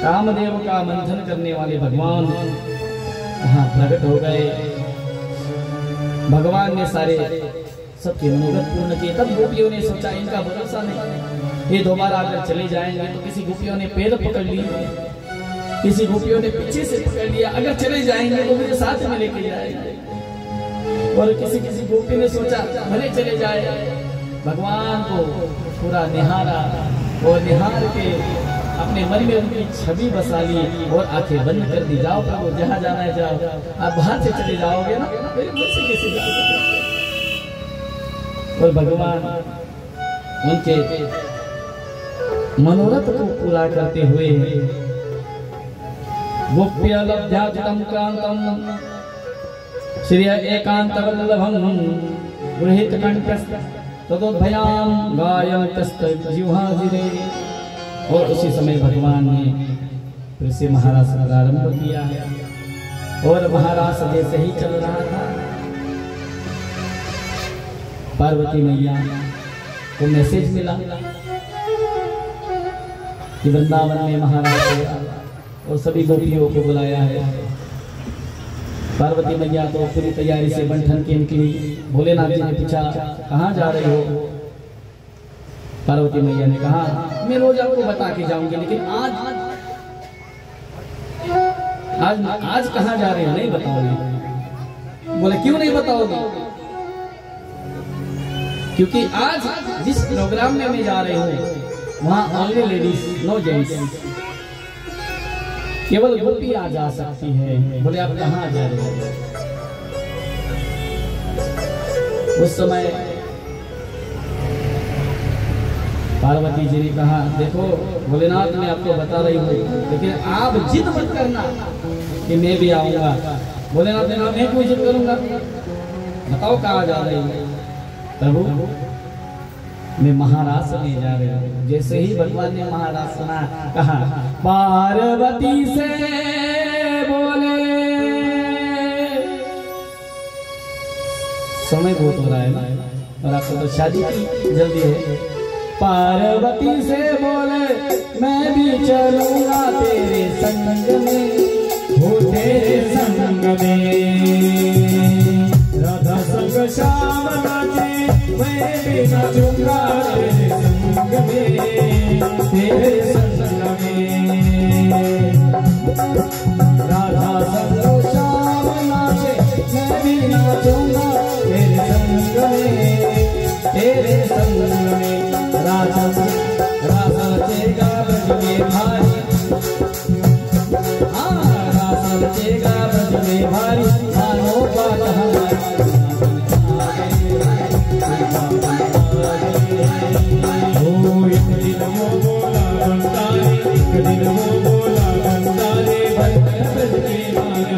[SPEAKER 1] कामदेव का मंथन करने वाले भगवान वहां प्रकट हो गए। भगवान ने सारे सबके मनोरथ पूर्ण किए। तब गोपियों ने सोचा इनका भरोसा नहीं, ये दोबारा अगर चले जाएंगे तो किसी गोपियों ने पैर पकड़ लिए, किसी गोपियों ने पीछे से पकड़ लिया, अगर चले जाएंगे तो मुझे साथ में लेके जाएंगे। और किसी गोपी ने सोचा भले चले जाए। भगवान को पूरा निहारा और निहार के अपने मन में उनकी छवि बसा ली और आंखें बंद कर दी। जाओ प्रभु, जहाँ जाना है जाओ, आप बाहर से चले जाओगे ना, मेरे मुझ से कैसे जा सकते। और भगवान उनके मनोरथ को पूरा करते हुए गोप्य लब्ध्यातम क्रांतम श्री एकांत वल्लभम गृहीत कंठस्थ तदोद्भयाम गायन्तस्त जिह्वाजिरे। और उसी समय भगवान ने फिर से महारास प्रारंभ किया है। और महारास जैसे ही चल रहा था, पार्वती मैया को मैसेज मिला कि वृंदावन में महाराज आया और सभी गोपियों को बुलाया है। पार्वती मैया तो पूरी तैयारी से बंठन की निकली। भोलेनाथ जी ने पूछा कहाँ जा रहे हो? पार्वती मैया ने कहा मैं रोज आपको बता के जाऊंगी, लेकिन आज कहाँ जा रहे हो नहीं बताओगे। बोले क्यों नहीं बताओगे? क्योंकि आज जिस प्रोग्राम में मैं जा रही हूँ वहाँ ओनली लेडीज, नो जेंट्स, केवल गोपी आ जा सकती है। बोले आप कहाँ जा रहे हो? उस समय पार्वती जी ने कहा देखो भोलेनाथ मैं आपको बता रही हूँ, लेकिन आप जिद मत करना, कि मैं भी आऊंगा। भोलेनाथ ने कहा मैं पूजित करूंगा, बताओ कहाँ जा रही है। प्रभु मैं महाराष्ट्र में जा रही हूँ। जैसे ही भगवान ने महाराष्ट्र सुना, कहा पार्वती से बोले, समय बहुत हो रहा है ना और आपको तो शादी की जल्दी है। पार्वती से बोले मैं भी चलूंगा तेरे संग में,
[SPEAKER 2] हो तेरे संग में। राधा संग श्याम नाचे, मैं भी नाचूंगा तेरे संग में, तेरे संग में।
[SPEAKER 1] राधा संग श्याम नाचे, मैं भी नाचूंगा तेरे संग में, तेरे संग में। राधा रचेगा ब्रज में भारी, हाँ राधा रचेगा ब्रज में भारी, मानो बात हमारी।
[SPEAKER 2] एक दिन वो बोला बनता रे, एक दिन वो बोला बनता रे, ब्रज के मार्ग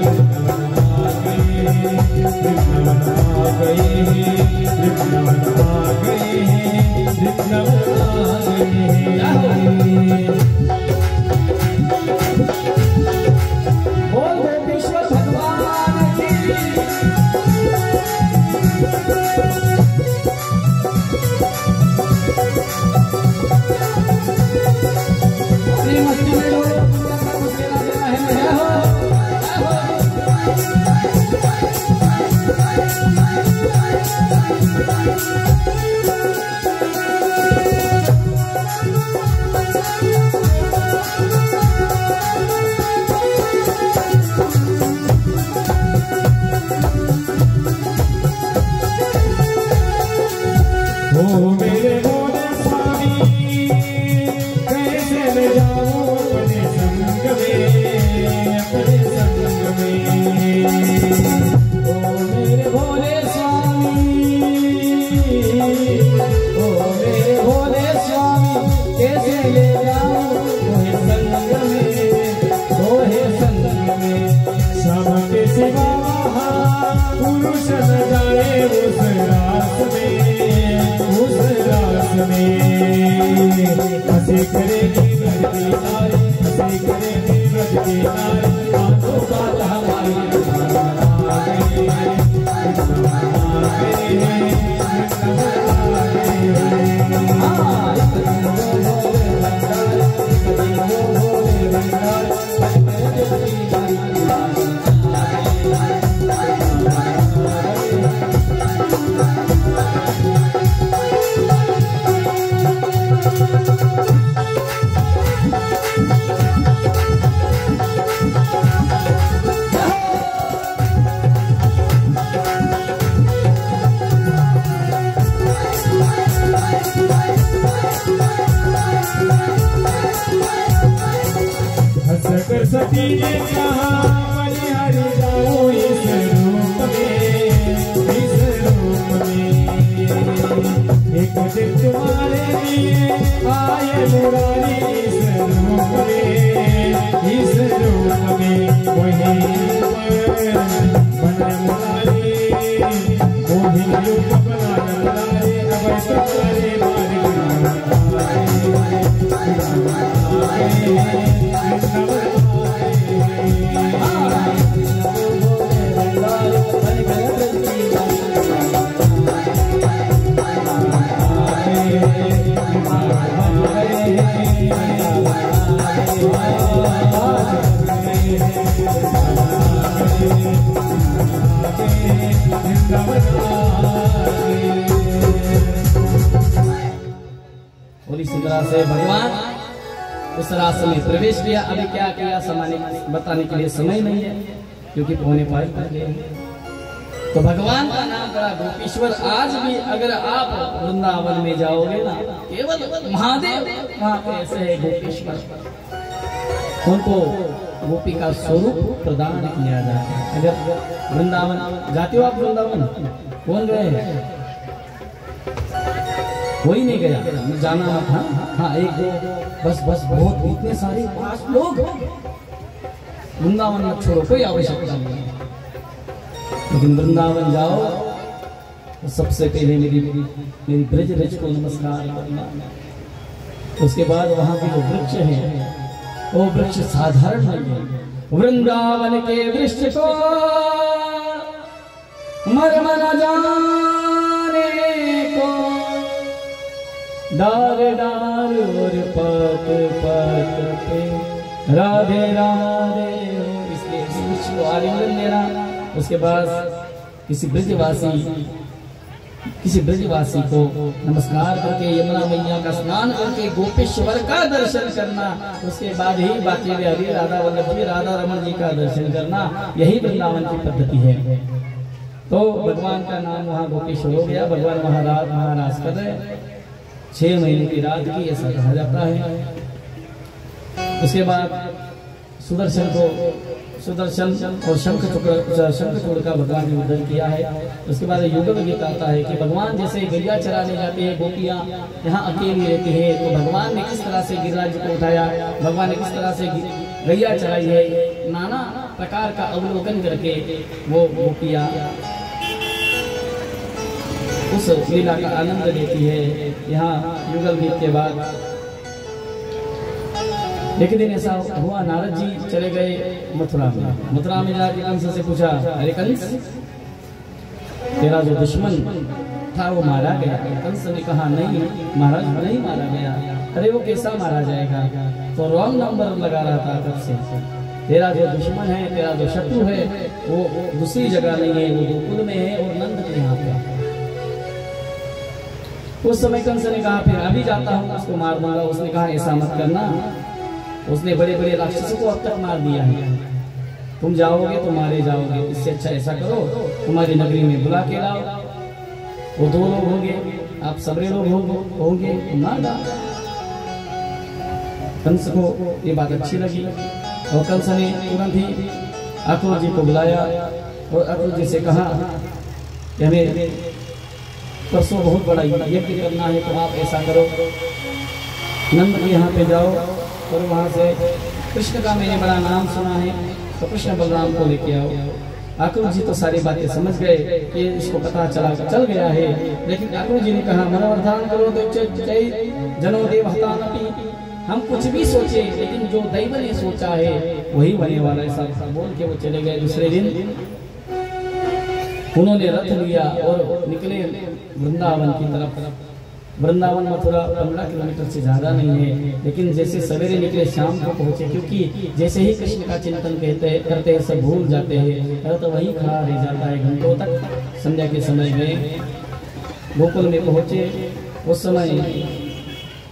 [SPEAKER 2] वृंदावन आ गए, वृंदावन आ गए, वृंदावन आ गए।
[SPEAKER 1] बोल गोपीश्वर भगवान की। अपनी मस्ती में लोग मुझे ना देना है, मैं हो।
[SPEAKER 2] ओ मेरे भोले स्वामी, कैसे ले जाऊं अपने संग में, अपने संग में।
[SPEAKER 1] ओ मेरे भोले स्वामी, ओ मेरे भोले स्वामी, कैसे ले जाऊं तोहे संग में, तोहे संग में।
[SPEAKER 2] श्याम के सिवा पुरुष न जाए उस रास में, उस रास में। हंसी करेगी ब्रज की नारी, हंसी करेगी ब्रज की नारी, मानो बात हमारी। आ गए, आ गए, हंसकर सती ने कहा बलिहारी जाओ इस रूप में, इस रूप में। एक दिन तुम्हारे लिए आए मुरारी इस रूप में, इस रूप में। वही बना मुरारी, मोहिनी रूप बना मुरारी, अब तुम्हारे मारे
[SPEAKER 1] और इसी तरह से भगवान उस रास्ते में प्रवेश किया। अभी क्या किया समाने बताने के लिए समय नहीं है, क्योंकि पौने 5 बज गए। तो भगवान का नाम बड़ा गोपीश्वर। आज भी अगर आप वृंदावन में जाओगे ना, केवल महादेव वहाँ पे ऐसे है गोपीश्वर, उनको गोपी का स्वरूप प्रदान किया जाता है। अगर वृंदावन जाते हो आप, वृंदावन कौन गए हैं? कोई नहीं गया, जाना मत। हाँ हाँ, एक दो बस, बहुत इतने सारे 5 लोग वृंदावन मत छोड़ो, कोई आवश्यकता नहीं, लेकिन वृंदावन जाओ तो सबसे पहले मेरी ब्रज रज को नमस्कार करना। उसके बाद वहां के जो वृक्ष है वो वृक्ष साधारण नहीं है। वृंदावन के वृक्ष को मर्म न जाने को, डाल डाल और पत पत पे राधे राधे। इसलिए इस वृक्ष को आलिंगन देना। उसके बाद किसी ब्रजवासी को नमस्कार करके यमुना मैया का स्नान करके गोपेश्वर का दर्शन करना। उसके बाद ही बाकी हरि राधा वल्लभ जी राधा रमन जी का दर्शन करना। यही वृंदावन की पद्धति है। तो भगवान का नाम वहाँ गोपेश्वर हो गया। भगवान महाराज कर रहे 6 महीने की रात की, ऐसा कहा जाता है। उसके बाद सुदर्शन और शंखचूड़ का भगवान ने उद्धार किया है। उसके बाद युगल गीत आता है कि भगवान जैसे गैया चराने जाते हैं, गोपियां यहाँ अकेली रहती है, तो भगवान ने किस तरह से गिरिराज को उठाया, भगवान ने किस तरह से गैया चराई है, नाना प्रकार का अवलोकन करके वो गोपियां उस लीला का आनंद लेती है। यहाँ युगल गीत के बाद एक दिन ऐसा हुआ, नारद जी चले गए मथुरा में जाकर कंस से पूछा, अरे कंस, तेरा जो दुश्मन था वो मारा गया। कंस ने कहा, नहीं महाराज, नहीं मारा गया। अरे वो कैसा मारा जाएगा, तो रॉन्ग नंबर लगा रहा था तब से। तेरा जो दुश्मन है, तेरा जो शत्रु है, वो दूसरी जगह नहीं है, वो गोकुल में है और नंद के यहाँ पे। उस समय कंस ने कहा, फिर अभी जाता हूँ, उसको मार दूंगा। उसने कहा, ऐसा मत करना, उसने बड़े बड़े राक्षसों को अब तक मार दिया है, तुम जाओगे तो मारे जाओगे। इससे अच्छा ऐसा करो, तुम्हारी नगरी में बुला के लाओ, वो 2 लोग होंगे, आप सबरे लोग होंगे, मार डाल। कंस को ये बात अच्छी लगी और कंस ने तुरंत ही अक्रूर जी को बुलाया और अक्रूर जी से कहा कि हमें परसों बहुत बड़ा यज्ञ करना है, तो आप ऐसा करो, नंद के यहाँ पे जाओ और वहाँ से कृष्ण का मैंने बड़ा नाम सुना है, तो कृष्ण बलराम को लेके आओ। अक्रूर जी तो सारी बातें समझ गए कि इसको पता चल गया है, लेकिन अक्रूर जी ने कहा, मनोवर्धन करो तो जनो देव हतानपि, हम कुछ भी सोचे लेकिन जो दैव ने सोचा है वही होने वाला है। ऐसा बोल के वो चले गए। दूसरे दिन उन्होंने रथ लिया और निकले वृंदावन की तरफ। वृंदावन मथुरा 15 किलोमीटर से ज्यादा नहीं है, लेकिन जैसे सवेरे निकले शाम को पहुंचे, क्योंकि जैसे ही कृष्ण का चिंतन करते हैं सब भूल जाते हैं, तो वहीं खड़ा रह जाता है घंटों तक। संध्या के समय गए, गोकुल में पहुंचे। उस समय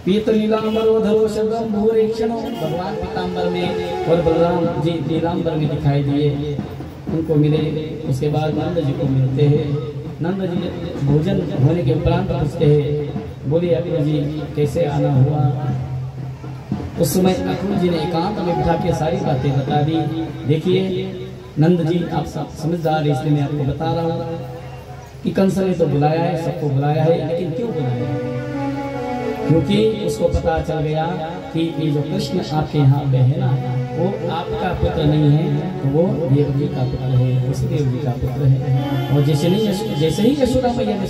[SPEAKER 1] पीत नीलांबरोधरो शब्दम भूरेक्षणो, भगवान पीतांबर में और बलराम जी नीलांबर में दिखाई दिए, उनको मिले। उसके बाद नंद जी को मिलते हैं। नंद जी भोजन होने के उपरांत पूछते हैं, बोले अक्रूर जी कैसे आना हुआ। उस समय अक्रूर जी ने एकांत में बिठा के सारी बातें बता दी। देखिए नंद जी, आप सब समझदार, इसलिए मैं आपको बता रहा हूँ कि कंस ने तो बुलाया है, सबको बुलाया है, लेकिन क्यों बुलाया है? क्योंकि उसको पता चल गया कि ये जो कृष्ण आपके यहाँ पे है ना, वो आपका पुत्र नहीं है, तो वो देव जी का पुत्र है, वसुदेव जी का पुत्र है। और जैसे ही यशोदा मैया ने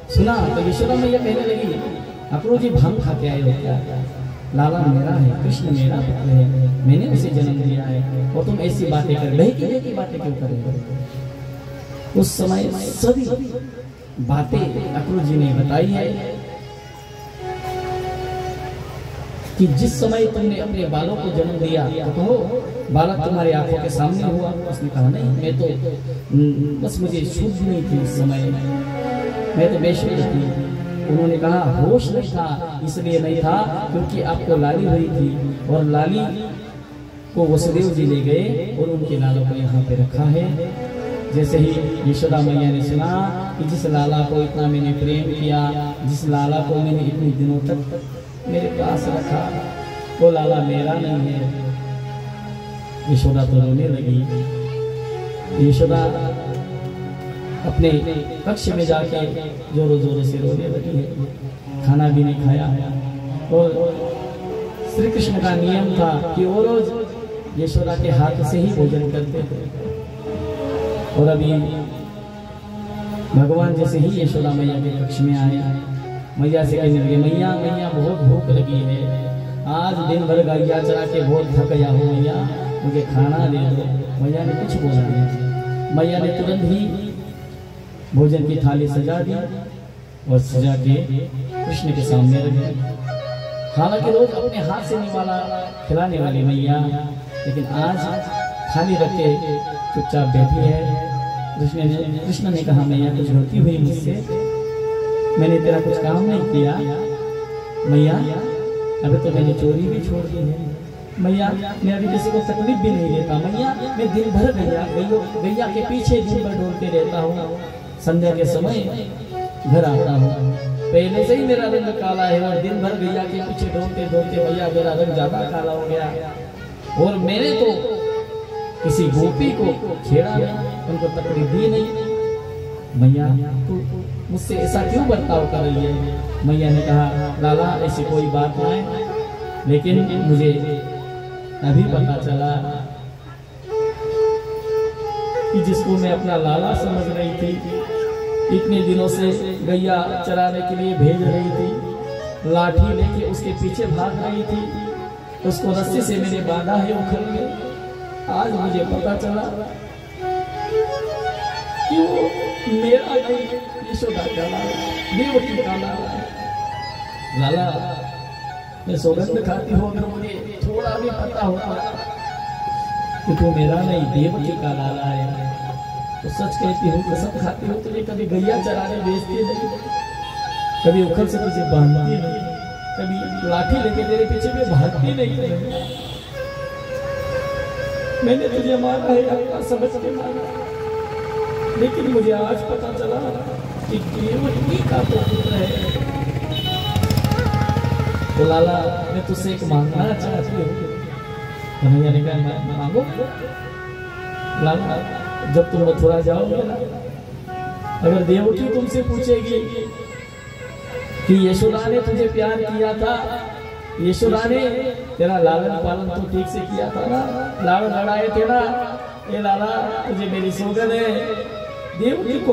[SPEAKER 1] सुना तो यशोदा मैया कहने लगी, अक्रूर जी भांग खा के आए हो क्या? लाला मेरा है, कृष्ण मेरा पुत्र है, मैंने उसे जन्म दिया है, और तुम ऐसी बातें कर रहे की बातें क्यों कर रहे हो? उस समय सभी बातें अक्रूर जी ने बताई है कि जिस समय तुमने अपने बालों को जन्म दिया तो कहो बालक तुम्हारी आंखों के सामने हुआ। उसने कहा नहीं, मैं तो बस मुझे शुद्ध नहीं थी उस समय, मैं तो बेशुद्ध थी। उन्होंने कहा होश नहीं था, इसलिए नहीं था क्योंकि आपको लाली हुई थी, और लाली को वसुदेव जी ले गए और उनके लालों को यहाँ पे रखा है। जैसे ही यशोदा मैया ने सुना कि जिस लाला को इतना मैंने प्रेम किया, जिस लाला को मैंने इतने दिनों तक मेरे पास रखा, वो लाला मेरा नहीं है, यशोदा तो रोने लगी। यशोदा अपने कक्ष में जाके जोरों जोरों से रोने लगी है, खाना भी नहीं खाया। और श्री कृष्ण का नियम था कि वो रोज यशोदा के हाथ से ही भोजन करते थे। और अभी भगवान जैसे ही यशोदा मैया के कक्ष में आए, मैया से कहने लगे, मैया मैया बहुत भूख लगी है, आज दिन भर गैया चरा के बहुत थक गया हूँ मैया, मुझे खाना दे दो। मैया ने कुछ बोला नहीं। मैया ने तुरंत ही भोजन की थाली सजा दी और सजा के कृष्ण के सामने रख दी। हालांकि रोज अपने हाथ से निवाला खिलाने वाली मैया, लेकिन आज थाली रख के चुपचाप बैठी है। कृष्ण ने कहा, मैया कुछ गलती हुई मुझसे, मैंने तेरा कुछ काम नहीं किया मैया, अभी तो मैंने चोरी भी छोड़ दी है मैया, मैं अभी किसी को तकलीफ भी नहीं देता मैया, मैं दिन भर गैया के पीछे दिन भर ढूंढते रहता हूँ, संध्या के समय घर आता हूँ, पहले से ही मेरा रंग काला है और दिन भर गैया के पीछे ढूंढते ढूंढते भैया मेरा रंग ज्यादा काला हो गया, और मैंने तो किसी गोपी को छेड़ा नहीं, उनको तकलीफ दी नहीं। मैया तू मुझसे ऐसा क्यों बर्ताव कर रही है? मैया ने कहा, लाला ऐसी कोई बात ना है, लेकिन मुझे अभी पता चला कि जिसको मैं अपना लाला समझ रही थी, इतने दिनों से गैया चराने के लिए भेज रही थी, लाठी लेके उसके पीछे भाग रही थी, उसको रस्सी से मैंने बांधा है उखल में, आज मुझे पता चला कि वो मेरा नहीं, यशोदा का लाला, देवकी का लाला है। लाला मैं सौगंध खाती हूँ, अगर मुझे थोड़ा भी पता होता कि तू मेरा नहीं देवकी का लाला है तो सच कहती हूँ, कसम खाती हूँ, तुझे कभी गैया चराने भेजती नहीं, कभी उखल से तुझे बांधती नहीं, कभी लाठी लेके तेरे पीछे में भागती नहीं। मैंने तुझे माना है, अपना समझ के माना, लेकिन मुझे आज पता चला कि देवकी का तो पुत्र है। तो लाला मैं तुझसे एक मांगना चाहती हूँ। कन्हैया ने कहा, मांगो। लाला जब तुम मथुरा जाओगे ना, अगर देवकी तुमसे पूछेगी कि यशोदा ने तुझे प्यार किया था, यशोदा ने तेरा लालन पालन तो ठीक से किया था ना, लाड़ लड़ाए थे ना, ये लाला तुझे मेरी सौगंध है, देवकी को